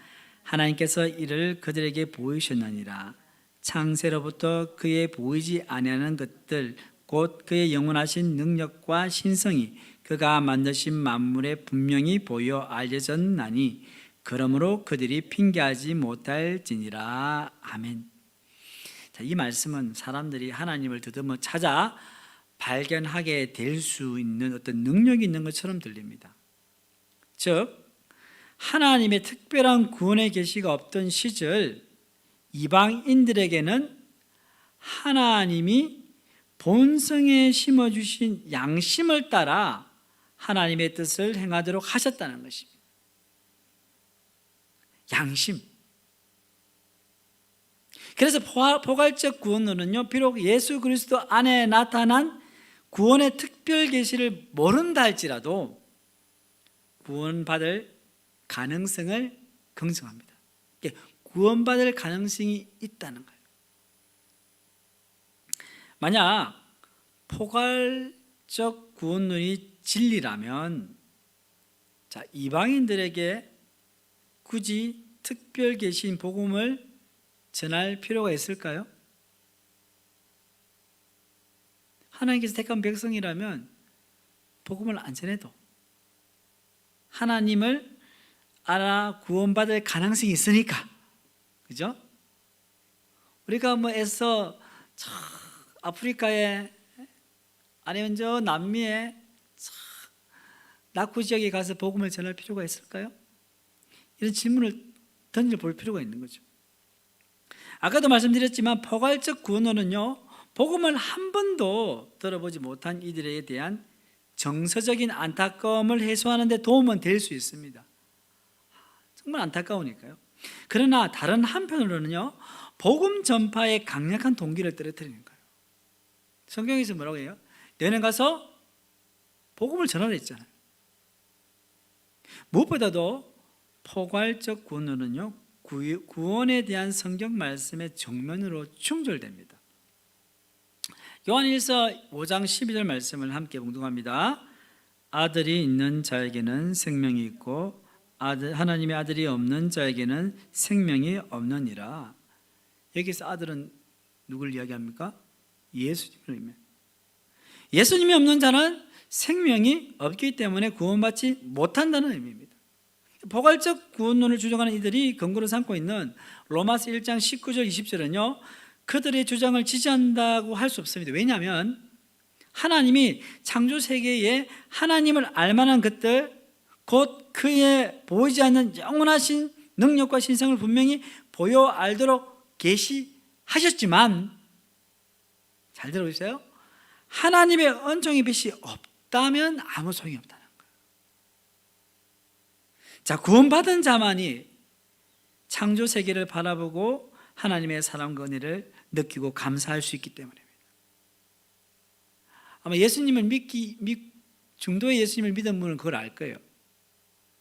하나님께서 이를 그들에게 보이셨느니라. 창세로부터 그의 보이지 아니하는 것들, 곧 그의 영원하신 능력과 신성이 그가 만드신 만물에 분명히 보여 알려졌나니 그러므로 그들이 핑계하지 못할지니라. 아멘. 자, 이 말씀은 사람들이 하나님을 더듬어 찾아 발견하게 될 수 있는 어떤 능력이 있는 것처럼 들립니다. 즉 하나님의 특별한 구원의 계시가 없던 시절 이방인들에게는 하나님이 본성에 심어주신 양심을 따라 하나님의 뜻을 행하도록 하셨다는 것입니다. 양심. 그래서 포괄적 구원론은요, 비록 예수 그리스도 안에 나타난 구원의 특별 계시를 모른다 할지라도 구원받을 가능성을 긍정합니다. 구원받을 가능성이 있다는 거예요. 만약 포괄적 구원론이 진리라면, 자, 이방인들에게 굳이 특별 계시인 복음을 전할 필요가 있을까요? 하나님께서 택한 백성이라면 복음을 안 전해도 하나님을 알아 구원받을 가능성이 있으니까, 그죠? 우리가 뭐 애써 아프리카에 아니면 저 남미에 낙후 지역에 가서 복음을 전할 필요가 있을까요? 이런 질문을 던져볼 필요가 있는 거죠. 아까도 말씀드렸지만 포괄적 구원론은요, 복음을 한 번도 들어보지 못한 이들에 대한 정서적인 안타까움을 해소하는 데 도움은 될 수 있습니다. 정말 안타까우니까요. 그러나 다른 한편으로는요, 복음 전파의 강력한 동기를 떨어뜨리는 거예요. 성경에서 뭐라고 해요? 너희는 가서 복음을 전하라 했잖아요. 무엇보다도 포괄적 구원론은요, 구원에 대한 성경 말씀의 정면으로 충돌됩니다. 요한일서 5장 12절 말씀을 함께 봉독합니다. 아들이 있는 자에게는 생명이 있고 하나님의 아들이 없는 자에게는 생명이 없느니라. 여기서 아들은 누굴 이야기합니까? 예수님을. 예수님이 없는 자는 생명이 없기 때문에 구원받지 못한다는 의미입니다. 포괄적 구원론을 주장하는 이들이 근거로 삼고 있는 로마서 1장 19절 20절은요, 그들의 주장을 지지한다고 할 수 없습니다. 왜냐하면 하나님이 창조 세계에 하나님을 알만한 것들, 곧 그의 보이지 않는 영원하신 능력과 신성을 분명히 보여 알도록 계시하셨지만, 잘 들어보세요. 하나님의 은총의 빛이 없다면 아무 소용이 없다는 거예요. 자, 구원받은 자만이 창조 세계를 바라보고 하나님의 사랑과 은혜를 느끼고 감사할 수 있기 때문입니다. 아마 예수님을 중도의 예수님을 믿은 분은 그걸 알 거예요.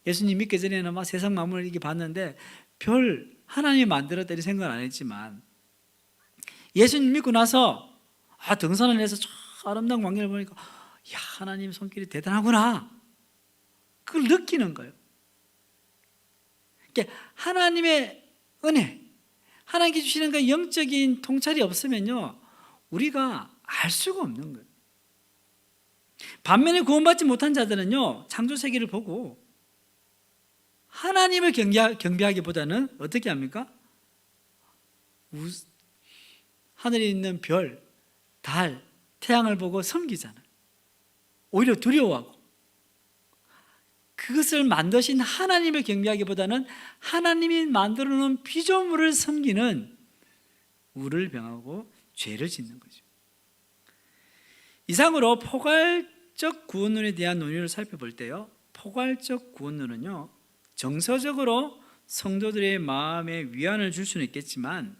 예수님 믿기 전에는 막 세상 만물을 이렇게 봤는데 별 하나님이 만들었다 이런 생각을 안 했지만, 예수님 믿고 나서 등산을 해서 저 아름다운 광야를 보니까 야, 하나님 손길이 대단하구나. 그걸 느끼는 거예요. 그러니까 하나님의 은혜, 하나님께 주시는 그 영적인 통찰이 없으면요, 우리가 알 수가 없는 거예요. 반면에 구원받지 못한 자들은요, 창조 세계를 보고 하나님을 경배하기보다는 어떻게 합니까? 하늘에 있는 별, 달, 태양을 보고 섬기잖아요. 오히려 두려워하고. 그것을 만드신 하나님을 경배하기보다는 하나님이 만들어 놓은 피조물을 섬기는 우를 병하고 죄를 짓는 거죠. 이상으로 포괄적 구원론에 대한 논의를 살펴볼 때요, 포괄적 구원론은요, 정서적으로 성도들의 마음에 위안을 줄 수는 있겠지만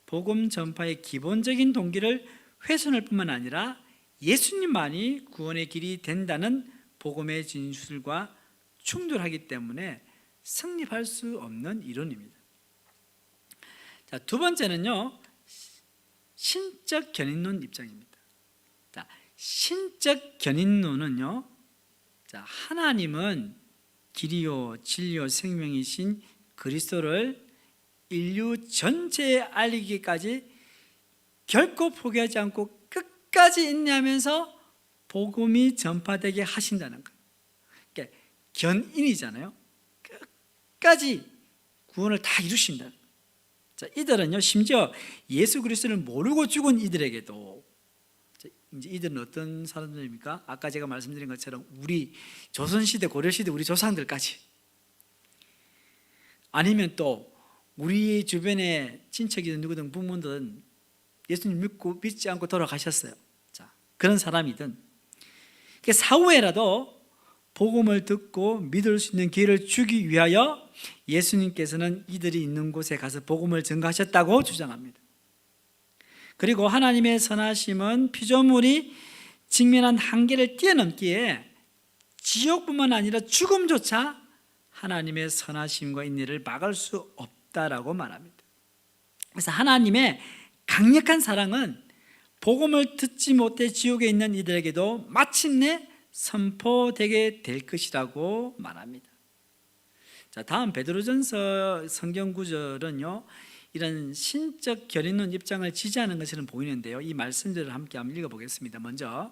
복음 전파의 기본적인 동기를 훼손할 뿐만 아니라 예수님만이 구원의 길이 된다는 복음의 진술과 충돌하기 때문에 성립할 수 없는 이론입니다. 자, 두 번째는요, 신적 견인론 입장입니다. 자, 신적 견인론은요, 자, 하나님은 길이요 진리요 생명이신 그리스도를 인류 전체에 알리기까지 결코 포기하지 않고 끝까지 인내하면서 복음이 전파되게 하신다는 거예요. 그러니까 견인이잖아요. 끝까지 구원을 다 이루신다. 자, 이들은요, 심지어 예수 그리스도를 모르고 죽은 이들에게도, 이제 이들은 어떤 사람들입니까? 아까 제가 말씀드린 것처럼 우리 조선시대, 고려시대 우리 조상들까지, 아니면 또 우리 주변에 친척이든 누구든 부모든 예수님 믿지 않고 돌아가셨어요. 자, 그런 사람이든 사후에라도 복음을 듣고 믿을 수 있는 기회를 주기 위하여 예수님께서는 이들이 있는 곳에 가서 복음을 전가하셨다고 주장합니다. 그리고 하나님의 선하심은 피조물이 직면한 한계를 뛰어넘기에 지옥뿐만 아니라 죽음조차 하나님의 선하심과 인내를 막을 수 없다라고 말합니다. 그래서 하나님의 강력한 사랑은 복음을 듣지 못해 지옥에 있는 이들에게도 마침내 선포되게 될 것이라고 말합니다. 자, 다음 베드로전서 성경 구절은요, 이런 신적 견인론 입장을 지지하는 것처럼 보이는데요, 이 말씀들을 함께 한번 읽어보겠습니다. 먼저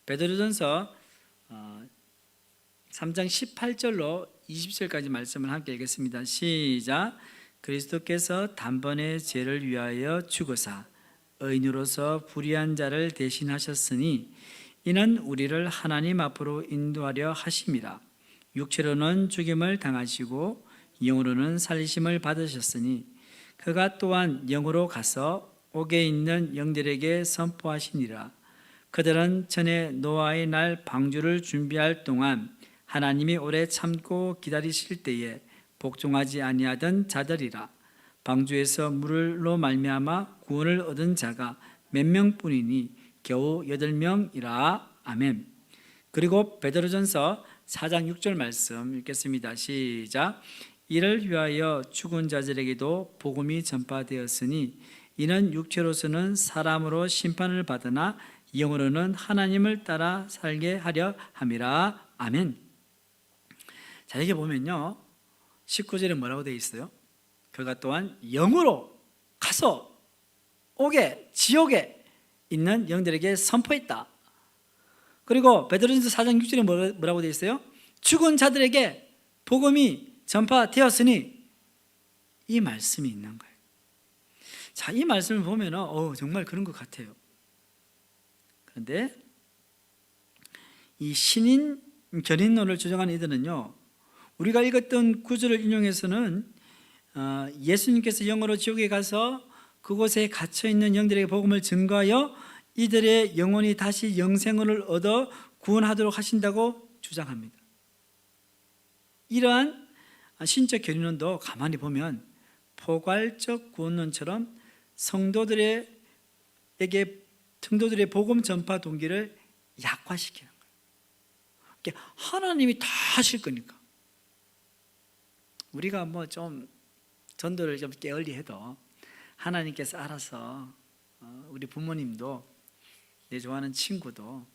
베드로전서 3장 18절로 20절까지 말씀을 함께 읽겠습니다. 시작. 그리스도께서 단번에 죄를 위하여 죽으사 의인으로서 불의한 자를 대신하셨으니 이는 우리를 하나님 앞으로 인도하려 하심이라. 육체로는 죽임을 당하시고 영으로는 살리심을 받으셨으니 그가 또한 영으로 가서 옥에 있는 영들에게 선포하시니라. 그들은 전에 노아의 날 방주를 준비할 동안 하나님이 오래 참고 기다리실 때에 복종하지 아니하던 자들이라. 방주에서 물로 말미암아 구원을 얻은 자가 몇 명뿐이니 겨우 8명이라. 아멘. 그리고 베드로전서 4장 6절 말씀 읽겠습니다. 시작. 이를 위하여 죽은 자들에게도 복음이 전파되었으니 이는 육체로서는 사람으로 심판을 받으나 영으로는 하나님을 따라 살게 하려 함이라. 아멘. 자, 여기 보면요, 19절에 뭐라고 되어 있어요? 그가 또한 영으로 가서 옥에, 지옥에 있는 영들에게 선포했다. 그리고 베드로전서 4장 6절에 뭐라고 되어 있어요? 죽은 자들에게 복음이 전파되었으니, 이 말씀이 있는 거예요. 자, 이 말씀을 보면 정말 그런 것 같아요. 그런데 이 신인 견인론을 주장하는 이들은요, 우리가 읽었던 구절을 인용해서는 예수님께서 영으로 지옥에 가서 그곳에 갇혀있는 영들에게 복음을 전가하여 이들의 영혼이 다시 영생을 얻어 구원하도록 하신다고 주장합니다. 이러한 신적 견인론도 가만히 보면 포괄적 구원론처럼 성도들의 복음 전파 동기를 약화시키는 거예요. 하나님이 다 하실 거니까 우리가 뭐 좀 전도를 좀 게을리 해도 하나님께서 알아서, 우리 부모님도 내 좋아하는 친구도,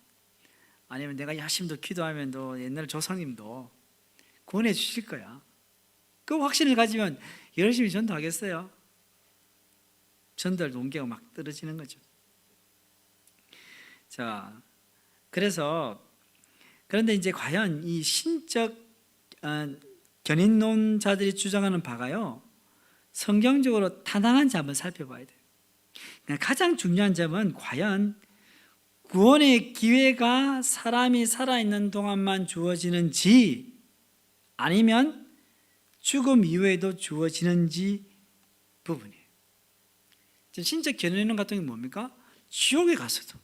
아니면 내가 열심히 더 기도하면 또 옛날 조상님도 구원해 주실 거야. 그 확신을 가지면 열심히 전도하겠어요? 전도할 동기가 막 떨어지는 거죠. 자, 그런데 이제 과연 이 신적 견인론자들이 주장하는 바가요, 성경적으로 타당한지 한번 살펴봐야 돼요. 가장 중요한 점은 과연 구원의 기회가 사람이 살아있는 동안만 주어지는지, 아니면 죽음 이후에도 주어지는지 부분이에요. 신적 견인론 같은 게 뭡니까? 지옥에 가서도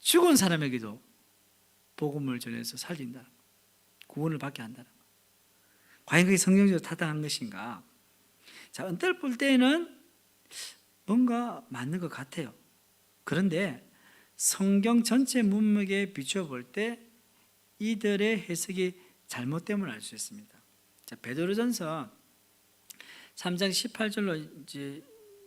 죽은 사람에게도 복음을 전해서 살린다는 거, 구원을 받게 한다는 거. 과연 그게 성경적으로 타당한 것인가? 자, 언뜻 볼 때는 뭔가 맞는 것 같아요. 그런데 성경 전체 문맥에 비추어 볼 때 이들의 해석이 잘못됨을 알 수 있습니다. 자, 베드로전서 3장 18절로 이제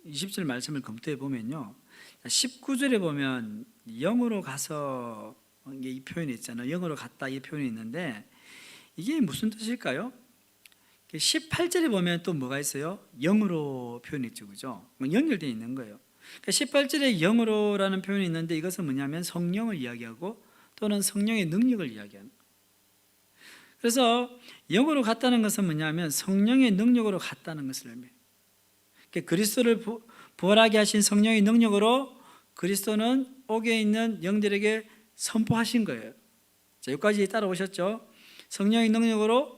20절 말씀을 검토해 보면요, 19절에 보면 영으로 가서, 이 표현이 있잖아요. 영으로 갔다, 이 표현이 있는데 이게 무슨 뜻일까요? 18절에 보면 또 뭐가 있어요? 영으로 표현이 있죠, 그죠? 연결되어 있는 거예요. 18절에 영으로라는 표현이 있는데 이것은 뭐냐면 성령을 이야기하고 또는 성령의 능력을 이야기하는 거예요. 그래서 영으로 갔다는 것은 뭐냐면 성령의 능력으로 갔다는 것을 의미해요. 그리스도를 부활하게 하신 성령의 능력으로 그리스도는 옥에 있는 영들에게 선포하신 거예요. 자, 여기까지 따라오셨죠? 성령의 능력으로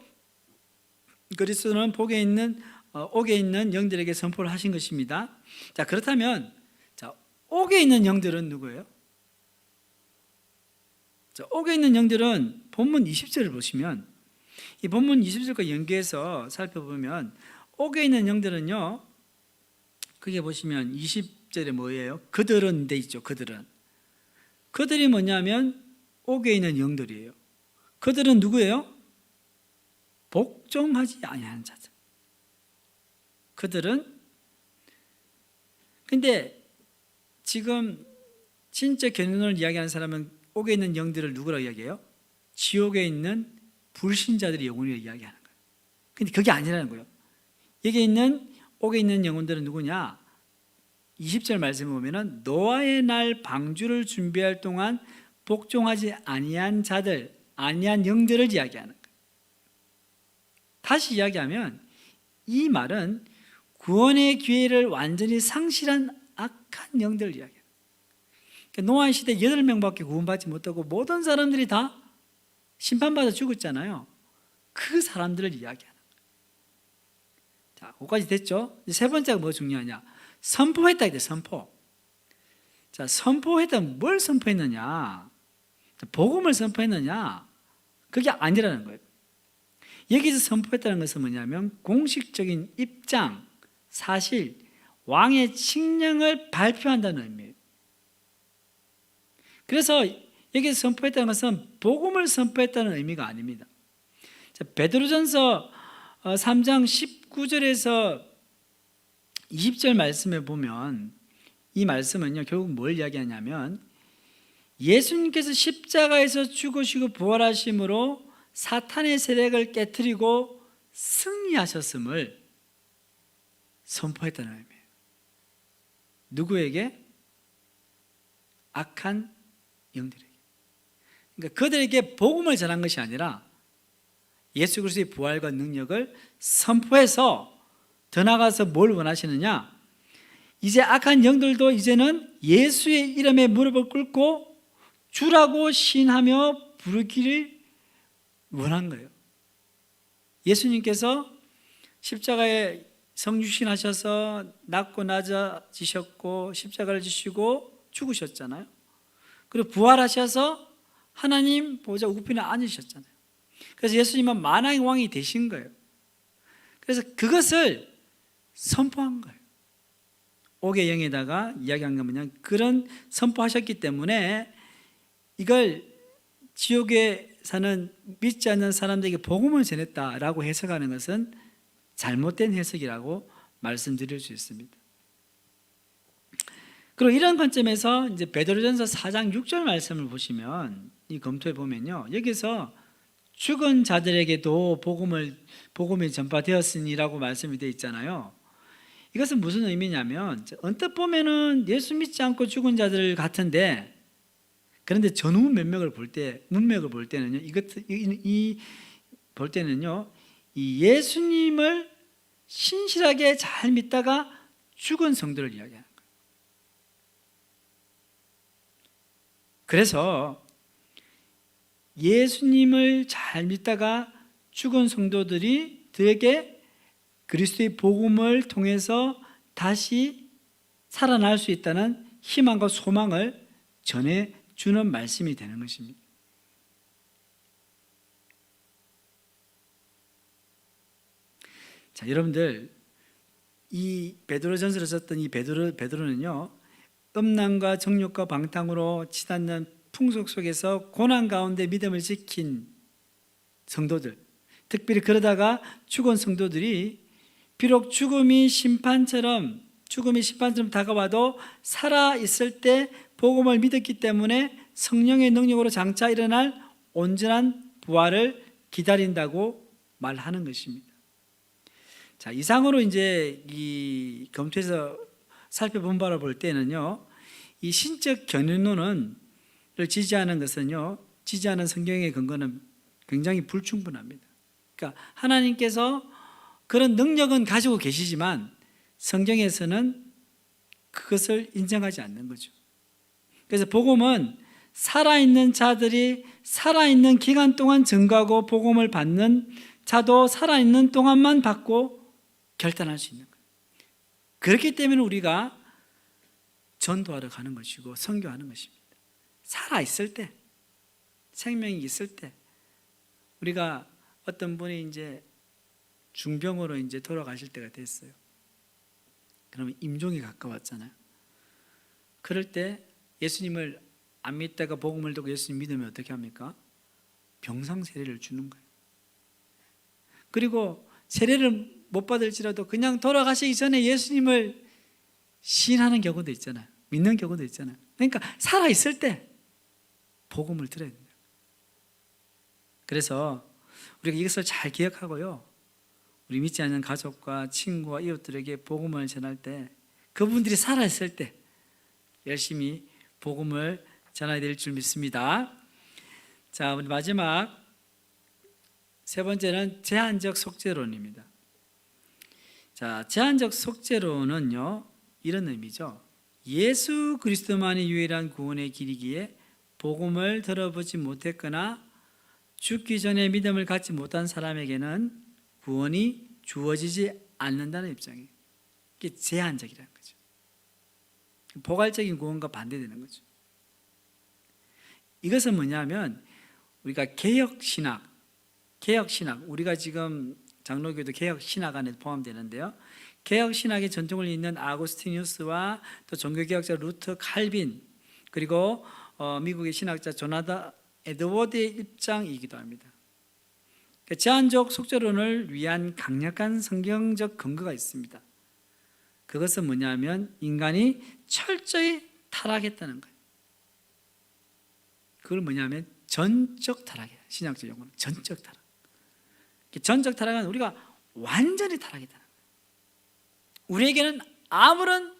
그리스도는 옥에 있는 영들에게 선포를 하신 것입니다. 자, 그렇다면 자, 옥에 있는 영들은 누구예요? 자, 옥에 있는 영들은 본문 20절을 보시면, 이 본문 20절과 연계해서 살펴보면 옥에 있는 영들은요, 그게 보시면 20절에 뭐예요? 그들은 돼 있죠. 그들이 뭐냐면 옥에 있는 영들이에요. 그들은 누구예요? 복종하지 아니하는 자들. 그들은, 근데 지금 진짜 견인론을 이야기하는 사람은 옥에 있는 영들을 누구라고 이야기해요? 지옥에 있는 불신자들의 영혼을 이야기하는 거예요. 근데 그게 아니라는 거예요. 여기 있는 옥에 있는 영혼들은 누구냐? 20절 말씀을 보면은 노아의 날 방주를 준비할 동안 복종하지 아니한 자들, 아니한 영들을 이야기하는 거예요. 다시 이야기하면 이 말은 구원의 기회를 완전히 상실한 악한 영들을 이야기해요. 그러니까 노아의 시대 8명밖에 구원받지 못하고 모든 사람들이 다 심판받아 죽었잖아요. 그 사람들을 이야기하는 거예요. 자, 거기까지 됐죠? 세 번째가 뭐 중요하냐? 선포했다 이제 선포. 자, 선포했다면 뭘 선포했느냐? 복음을 선포했느냐? 그게 아니라는 거예요. 여기서 선포했다는 것은 뭐냐면 공식적인 입장, 사실, 왕의 칙령을 발표한다는 의미예요. 그래서 여기서 선포했다는 것은 복음을 선포했다는 의미가 아닙니다. 자, 베드로전서 3장 19절에서 20절 말씀에 보면 이 말씀은요, 결국 뭘 이야기하냐면 예수님께서 십자가에서 죽으시고 부활하심으로 사탄의 세력을 깨트리고 승리하셨음을 선포했다는 의미예요. 누구에게? 악한 영들에게. 그러니까 그들에게 복음을 전한 것이 아니라 예수 그리스도의 부활과 능력을 선포해서 더 나아가서 뭘 원하시느냐? 이제 악한 영들도 이제는 예수의 이름에 무릎을 꿇고 주라고 신하며 부르기를 원한 거예요. 예수님께서 십자가에 성육신하셔서 낮고 낮아지셨고 십자가를 지시고 죽으셨잖아요. 그리고 부활하셔서 하나님 보좌 우편에 앉으셨잖아요. 그래서 예수님은 만왕의 왕이 되신 거예요. 그래서 그것을 선포한 거예요. 옥의 영에다가 이야기한 건 뭐냐, 그런 선포하셨기 때문에 이걸 지옥에 사는 믿지 않는 사람들에게 복음을 전했다라고 해석하는 것은 잘못된 해석이라고 말씀드릴 수 있습니다. 그리고 이런 관점에서 이제 베드로전서 4장 6절 말씀을 보시면 이 검토해 보면요, 여기서 죽은 자들에게도 복음이 전파되었으니라고 말씀이 되어 있잖아요. 이것은 무슨 의미냐면 언뜻 보면은 예수 믿지 않고 죽은 자들 같은데, 그런데 전후 문맥을 볼 때는요, 볼 때는요, 이 예수님을 신실하게 잘 믿다가 죽은 성도를 이야기하는 거예요. 그래서 예수님을 잘 믿다가 죽은 성도들이 들에게 그리스도의 복음을 통해서 다시 살아날 수 있다는 희망과 소망을 전해주는 말씀이 되는 것입니다. 자, 여러분들, 이 베드로전서를 썼던 이 베드로는요, 음란과 정욕과 방탕으로 치닫는 풍속 속에서 고난 가운데 믿음을 지킨 성도들, 특별히 그러다가 죽은 성도들이 비록 죽음이 심판처럼 다가와도 살아있을 때 복음을 믿었기 때문에 성령의 능력으로 장차 일어날 온전한 부활을 기다린다고 말하는 것입니다. 자, 이상으로 이제 이 검토해서 살펴본 바를 볼 때는요, 이 신적 견인론을 지지하는 성경의 근거는 굉장히 불충분합니다. 그러니까 하나님께서 그런 능력은 가지고 계시지만 성경에서는 그것을 인정하지 않는 거죠. 그래서 복음은 살아있는 자들이 살아있는 기간 동안 증거하고 복음을 받는 자도 살아있는 동안만 받고 결단할 수 있는 거예요. 그렇기 때문에 우리가 전도하러 가는 것이고 선교하는 것입니다. 살아있을 때, 생명이 있을 때, 우리가 어떤 분이 이제 중병으로 이제 돌아가실 때가 됐어요. 그러면 임종이 가까웠잖아요. 그럴 때 예수님을 안 믿다가 복음을 듣고 예수님 믿으면 어떻게 합니까? 병상 세례를 주는 거예요. 그리고 세례를 못 받을지라도 그냥 돌아가시기 전에 예수님을 시인하는 경우도 있잖아요. 믿는 경우도 있잖아요. 그러니까 살아있을 때 복음을 들어야 됩니다. 그래서 우리가 이것을 잘 기억하고요, 우리 믿지 않는 가족과 친구와 이웃들에게 복음을 전할 때 그분들이 살아있을 때 열심히 복음을 전해야 될 줄 믿습니다. 자, 우리 마지막 세 번째는 제한적 속죄론입니다. 자, 제한적 속죄론은요, 이런 의미죠. 예수 그리스도만이 유일한 구원의 길이기에 복음을 들어보지 못했거나 죽기 전에 믿음을 갖지 못한 사람에게는 구원이 주어지지 않는다는 입장이에요. 이게 제한적이라는 거죠. 포괄적인 구원과 반대되는 거죠. 이것은 뭐냐면 우리가 개혁신학, 우리가 지금 장로교도 개혁신학 안에 포함되는데요, 개혁신학의 전통을 잇는 아구스티누스와 또 종교개혁자 루터 칼빈, 그리고 미국의 신학자 조나단 에드워드의 입장이기도 합니다. 제한적 속죄론을 위한 강력한 성경적 근거가 있습니다. 그것은 뭐냐면 인간이 철저히 타락했다는 거예요. 그걸 뭐냐면 전적 타락이에요. 신학적 용어는 전적 타락. 전적 타락은 우리가 완전히 타락했다는 거예요. 우리에게는 아무런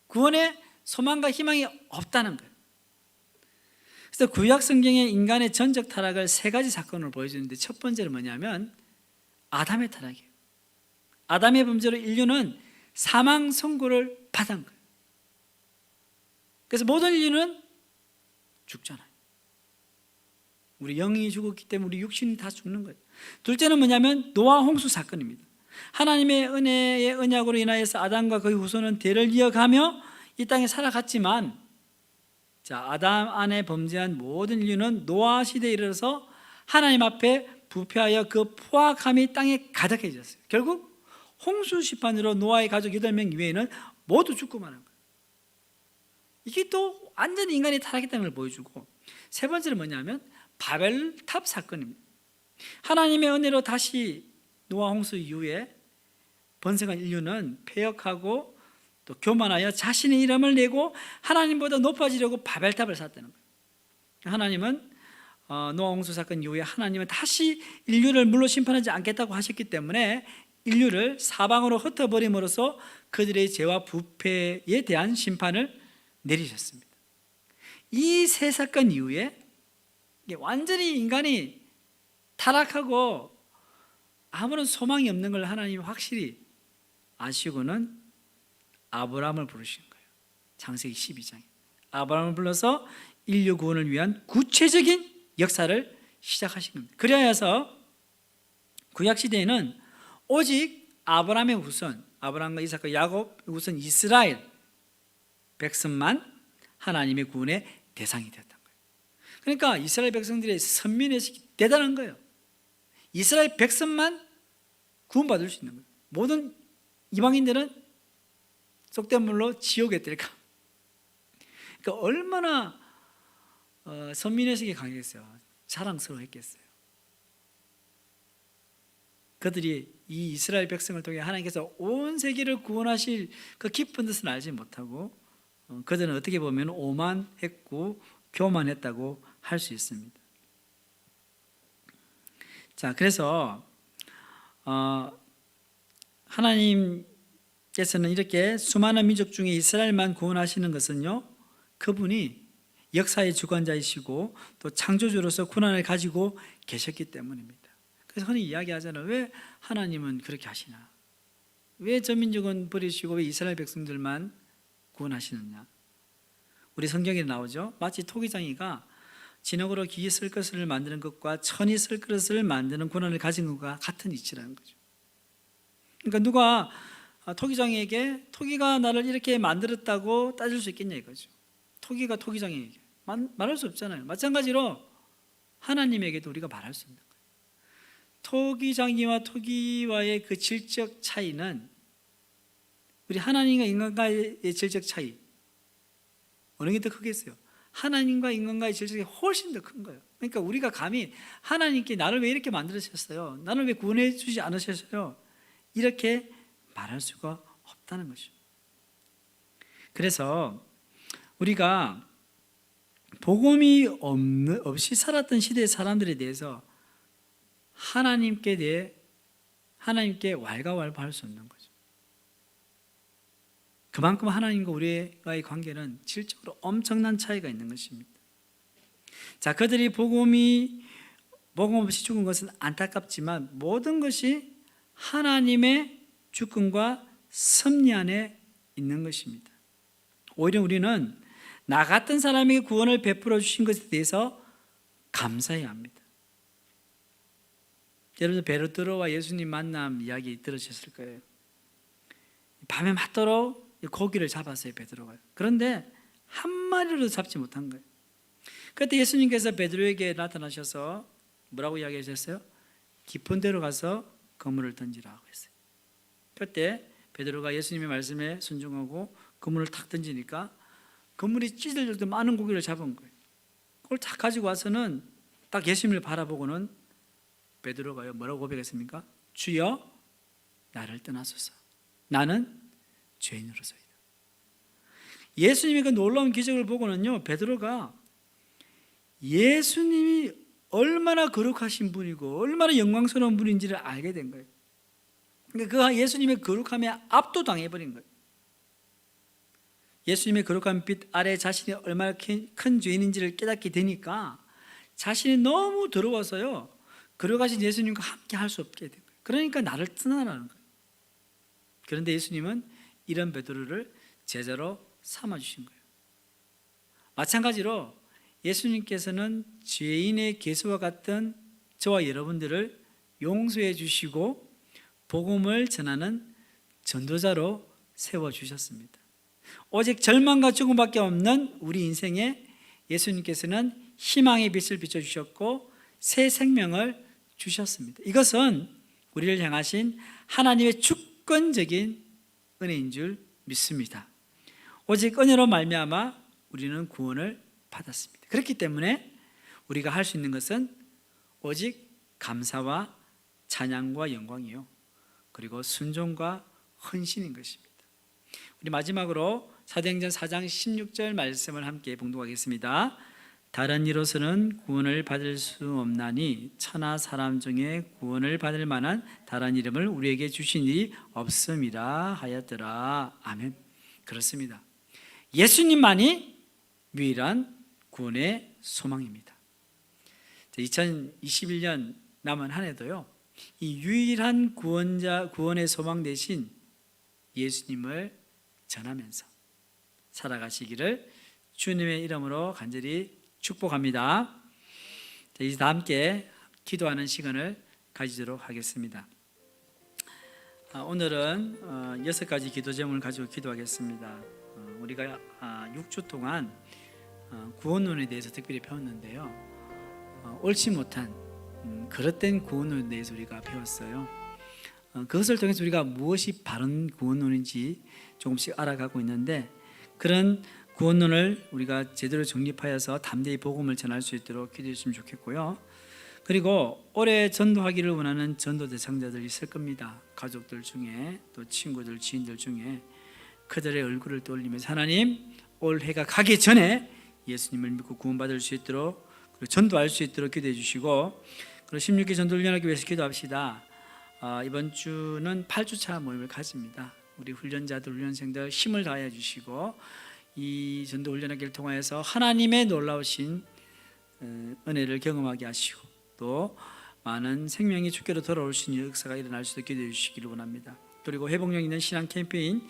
구원의 소망과 희망이 없다는 거예요. 그래서 구약 성경에 인간의 전적 타락을 세 가지 사건으로 보여주는데, 첫 번째는 뭐냐면 아담의 타락이에요. 아담의 범죄로 인류는 사망 선고를 받은 거예요. 그래서 모든 인류는 죽잖아요. 우리 영이 죽었기 때문에 우리 육신이 다 죽는 거예요. 둘째는 뭐냐면 노아 홍수 사건입니다. 하나님의 은혜의 언약으로 인하여서 아담과 그의 후손은 대를 이어가며 이 땅에 살아갔지만, 자, 아담 안에 범죄한 모든 인류는 노아 시대에 이르러서 하나님 앞에 부패하여 그 포악함이 땅에 가득해졌어요. 결국 홍수 심판으로 노아의 가족 8명 이외에는 모두 죽고 마는 거예요. 이게 또 완전히 인간이 타락했다는 걸 보여주고, 세 번째는 뭐냐면 바벨탑 사건입니다. 하나님의 은혜로 다시 노아 홍수 이후에 번성한 인류는 폐역하고 또 교만하여 자신의 이름을 내고 하나님보다 높아지려고 바벨탑을 쌓았다는 거예요. 하나님은 노아 홍수 사건 이후에 하나님은 다시 인류를 물로 심판하지 않겠다고 하셨기 때문에 인류를 사방으로 흩어버림으로써 그들의 죄와 부패에 대한 심판을 내리셨습니다. 이 세 사건 이후에 완전히 인간이 타락하고 아무런 소망이 없는 걸 하나님이 확실히 아시고는 아브라함을 부르신 거예요. 창세기 12장에 아브라함을 불러서 인류 구원을 위한 구체적인 역사를 시작하신 겁니다. 그래서 구약 시대에는 오직 아브라함의 후손, 아브라함과 이삭과 야곱 후손 이스라엘 백성만 하나님의 구원의 대상이 되었던 거예요. 그러니까 이스라엘 백성들의 선민의식이 대단한 거예요. 이스라엘 백성만 구원받을 수 있는 거예요. 모든 이방인들은 쏙된 물로 지옥에 뜰까. 그러니까 얼마나 선민의식이 강했어요. 자랑스러워했겠어요. 그들이 이 이스라엘 백성을 통해 하나님께서 온 세계를 구원하실 그 깊은 뜻은 알지 못하고 그들은 어떻게 보면 오만했고 교만했다고 할 수 있습니다. 자, 그래서 하나님께서는 이렇게 수많은 민족 중에 이스라엘만 구원하시는 것은요, 그분이 역사의 주관자이시고 또 창조주로서 고난을 가지고 계셨기 때문입니다. 그래서 흔히 이야기하잖아요. 왜 하나님은 그렇게 하시나? 왜 저 민족은 버리시고 왜 이스라엘 백성들만 구원하시느냐? 우리 성경에 나오죠. 마치 토기장이가 진흙으로 기이 쓸 것을 만드는 것과 천이 쓸 것을 만드는 고난을 가진 것과 같은 이치라는 거죠. 그러니까 누가 토기장에게 토기가 나를 이렇게 만들었다고 따질 수 있겠냐 이거죠. 토기가 토기장에게 말할 수 없잖아요. 마찬가지로 하나님에게도 우리가 말할 수 있는 거예요. 토기장이와 토기와의 그 질적 차이는 우리 하나님과 인간과의 질적 차이 어느 게 더 크겠어요? 하나님과 인간과의 질적이 훨씬 더 큰 거예요. 그러니까 우리가 감히 하나님께 나를 왜 이렇게 만들으셨어요? 나를 왜 구원해 주지 않으셨어요? 이렇게 말할 수가 없다는 것이죠. 그래서 우리가 복음이 없이 살았던 시대의 사람들에 대해서 하나님께 왈가왈부할 수 없는 거죠. 그만큼 하나님과 우리와의 관계는 질적으로 엄청난 차이가 있는 것입니다. 자, 그들이 복음 없이 죽은 것은 안타깝지만 모든 것이 하나님의 주권과 섭리 안에 있는 것입니다. 오히려 우리는 나 같은 사람에게 구원을 베풀어 주신 것에 대해서 감사해야 합니다. 여러분 베드로와 예수님 만남 이야기 들으셨을 거예요. 밤에 맞도록 고기를 잡았어요, 베드로가. 그런데 한 마리도 잡지 못한 거예요. 그때 예수님께서 베드로에게 나타나셔서 뭐라고 이야기하셨어요? 깊은 데로 가서 그물을 던지라고 했어요. 그때 베드로가 예수님의 말씀에 순종하고 그물을 탁 던지니까 그물이 찢을 정도 많은 고기를 잡은 거예요. 그걸 탁 가지고 와서는 딱 예수님을 바라보고는 베드로가요 뭐라고 고백했습니까? 주여 나를 떠나소서. 나는 죄인으로서이다. 예수님의 그 놀라운 기적을 보고는요 베드로가 예수님이 얼마나 거룩하신 분이고 얼마나 영광스러운 분인지를 알게 된 거예요. 그러니까 그 예수님의 거룩함에 압도당해버린 거예요. 예수님의 거룩한 빛 아래 자신이 얼마나 큰 죄인인지를 깨닫게 되니까 자신이 너무 더러워서요 거룩하신 예수님과 함께 할 수 없게 된 거예요. 그러니까 나를 떠나라는 거예요. 그런데 예수님은 이런 베드로를 제자로 삼아주신 거예요. 마찬가지로 예수님께서는 죄인의 괴수와 같은 저와 여러분들을 용서해 주시고 복음을 전하는 전도자로 세워주셨습니다. 오직 절망과 죽음밖에 없는 우리 인생에 예수님께서는 희망의 빛을 비춰주셨고 새 생명을 주셨습니다. 이것은 우리를 향하신 하나님의 주권적인 은혜인 줄 믿습니다. 오직 은혜로 말미암아 우리는 구원을 받았습니다. 그렇기 때문에 우리가 할 수 있는 것은 오직 감사와 찬양과 영광이요 그리고 순종과 헌신인 것입니다. 우리 마지막으로 사도행전 4장 16절 말씀을 함께 봉독하겠습니다. 다른 이로서는 구원을 받을 수 없나니 천하 사람 중에 구원을 받을 만한 다른 이름을 우리에게 주신 일이 없음이라 하였더라. 아멘. 그렇습니다. 예수님만이 유일한 구원의 소망입니다. 2021년 남은 한 해도요, 이 유일한 구원의 소망 대신 예수님을 전하면서 살아가시기를 주님의 이름으로 간절히 축복합니다. 이제 다 함께 기도하는 시간을 가지도록 하겠습니다. 오늘은 6가지 기도 제목을 가지고 기도하겠습니다. 우리가 6주 동안 구원론에 대해서 특별히 배웠는데요, 옳지 못한 그릇된 구원론에 대해서 우리가 배웠어요. 그것을 통해서 우리가 무엇이 바른 구원론인지 조금씩 알아가고 있는데, 그런 구원론을 우리가 제대로 정립하여서 담대히 복음을 전할 수 있도록 기도해 주시면 좋겠고요. 그리고 올해 전도하기를 원하는 전도 대상자들이 있을 겁니다. 가족들 중에, 또 친구들, 지인들 중에 그들의 얼굴을 떠올리면서 하나님, 올 해가 가기 전에 예수님을 믿고 구원받을 수 있도록, 그리고 전도할 수 있도록 기도해 주시고, 그리고 16기 전도훈련하기 위해서 기도합시다. 이번 주는 8주차 모임을 가집니다. 우리 훈련자들, 훈련생들 힘을 다해 주시고, 이 전도 훈련하기를 통하여서 하나님의 놀라우신 은혜를 경험하게 하시고, 또 많은 생명이 주께로 돌아올 수 있는 역사가 일어날 수 있게 기도해 주시기를 원합니다. 그리고 회복력 있는 신앙 캠페인,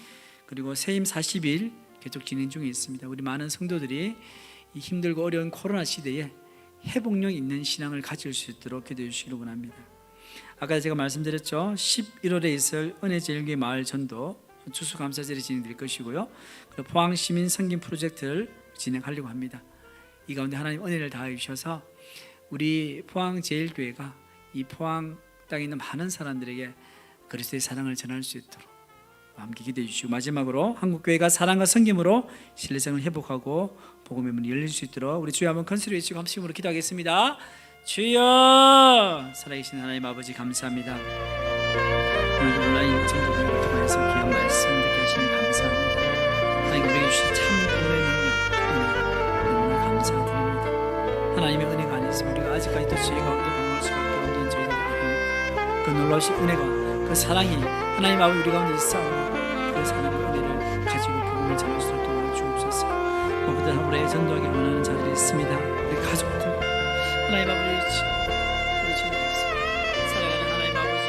그리고 새임 40일 계속 진행 중에 있습니다. 우리 많은 성도들이 이 힘들고 어려운 코로나 시대에 회복력 있는 신앙을 가질 수 있도록 기도해 주시기를 원합니다. 아까 제가 말씀드렸죠, 11월에 있을 은혜제일교회 마을 전도 추수감사절이 진행될 것이고요, 그리고 포항시민 성김 프로젝트를 진행하려고 합니다. 이 가운데 하나님 은혜를 다해 주셔서 우리 포항제일교회가 이 포항 땅에 있는 많은 사람들에게 그리스도의 사랑을 전할 수 있도록 함께 기도해 주시고, 마지막으로 한국교회가 사랑과 섬김으로 신뢰성을 회복하고 복음의 문이 열릴 수 있도록 우리 주여 한번 큰 소리 외치고 함심으로 기도하겠습니다. 주여, 살아계신 하나님 아버지 감사합니다. 오늘도 온라인 전도교회를 통해서 귀한 말씀 듣게 하시니 감사합니다. 하나님 우리에게 주신 참 구원의 능력, 너무나 감사드립니다. 하나님의 은혜가 아니었으면 우리가 아직까지도 죄 가운데 방황할 수밖에 없는 저희들이 아닙니다. 그 놀라우신 은혜가, 그 사랑이 하나님 아버지 우리 가운데 있사오니 그 사랑과 은혜를 가지고 복음을 전할 수 있도록 도와주옵소서. 무엇보다 올해 전도하기를 원하는 자들이 있습니다. 우리 가족들, 하나님 아버지, 우리 주님께서 사랑하는 하나님 아버지,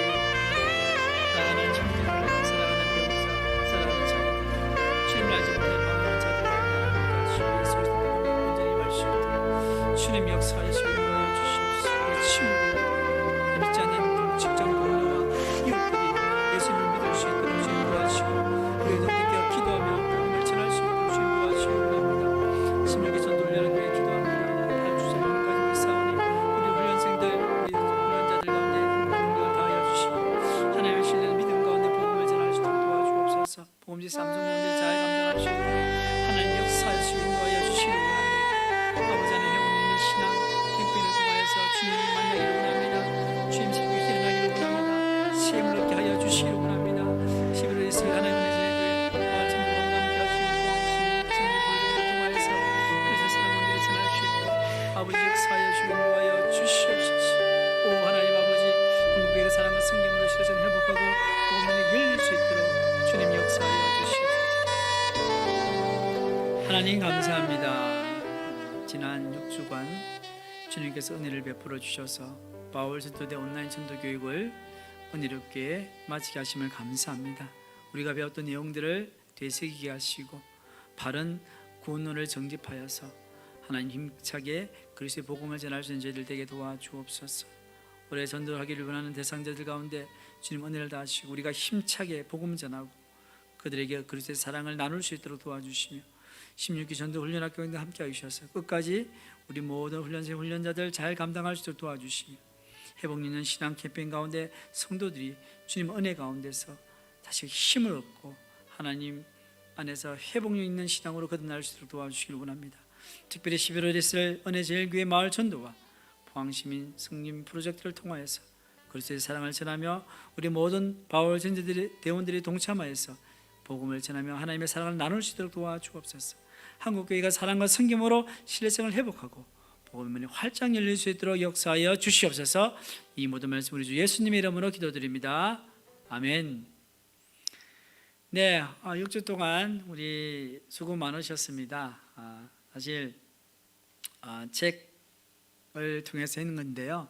사랑하는 형제들, 사랑하는 배우자, 사랑하는 자녀들, 주님을 알지 못하는 방황하는 자들 가운데 주님 예수 그리스도 때문에 온전히 임할 수 있도록 주님 역사하시고 인도하여 주시옵소서. 우리 친구들, 믿지 않는 직장 동료와 이웃들이 예수님을 믿을 수 있도록 주님 도와주시고, 우리 동네께 기도하며 복음을 전할 수 있도록 주님 도와주시기 원합니다. 16기 전도 훈련을 위해 기도합니다. 8주차를 가지고 있사오니 우리 훈련생들, 우리 훈련자들 가운데 능력을 다하여 주시고, 하나님을 신뢰하는 믿음 가운데 복음을 전할 수 있도록 도와주옵소서. 복음지 삼성모원들 잘 감당할 수 있도록 하나님 역사하시고 인도하여 주시기 원합니다. 아버지 하나님 회복 있는 신앙 캠페인을 통하여서 주님을 만나기를 원합니다. 주님 새롭게 일어나기를 원합니다. 세임을 얻게 하여 주시기를 원합니다. 11월에 있을 하나님 은혜 제일교회 마을 전도와 함께 하시는 포항시민 성령 보좌를 통하여서 그래서 사람들이 전할 수 있도록 아버지 역사하여 주시고 인도하여 주시옵소서. 오 하나님 아버지, 한국교회가 사랑과 성김으로 실어서 회복하고 복음이 열릴 수 있도록 주님 역사하여 주시옵소서. 하나님 감사합니다. 지난 6주간 주님께서 은혜를 베풀어 주셔서 바울 전도대 온라인 전도 교육을 은혜롭게 마치게 하심을 감사합니다. 우리가 배웠던 내용들을 되새기게 하시고 바른 구원론을 정립하여서 하나님 힘차게 그리스도의 복음을 전할 수 있는 저희들 되게 도와주옵소서. 올해 전도하기를 원하는 대상자들 가운데 주님 은혜를 다하시고 우리가 힘차게 복음 전하고 그들에게 그리스도의 사랑을 나눌 수 있도록 도와주시며 16기 전도 훈련학교에 함께 하셔서 끝까지 우리 모든 훈련생 훈련자들 잘 감당할 수 있도록 도와주시며 회복 있는 신앙 캠페인 가운데 성도들이 주님 은혜 가운데서 다시 힘을 얻고 하나님 안에서 회복력 있는 신앙으로 거듭날 수 있도록 도와주시길 원합니다. 특별히 11월에 있을 은혜제일교회 마을 전도와 포항시민 성림 프로젝트를 통하여서 그리스도의 사랑을 전하며 우리 모든 바울 전도들의 대원들이 동참하여서 복음을 전하며 하나님의 사랑을 나눌 수 있도록 도와주옵소서. 한국교회가 사랑과 섬김으로 신뢰성을 회복하고 복음의 문이 활짝 열릴 수 있도록 역사하여 주시옵소서. 이 모든 말씀 우리 주 예수님의 이름으로 기도드립니다. 아멘. 네, 6주 동안 우리 수고 많으셨습니다. 사실 책을 통해서 했는 건데요.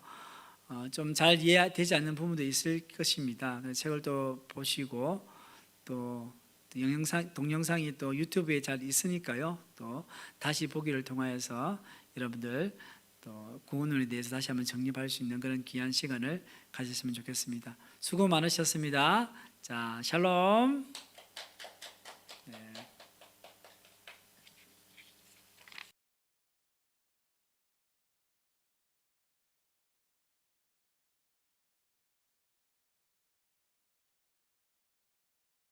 좀 잘 이해되지 않는 부분도 있을 것입니다. 책을 또 보시고 또 동영상이 또 유튜브에 잘 있으니까요. 또 다시 보기를 통하여서 여러분들 또 구원론에 대해서 다시 한번 정립할 수 있는 그런 귀한 시간을 가졌으면 좋겠습니다. 수고 많으셨습니다. 자, 샬롬.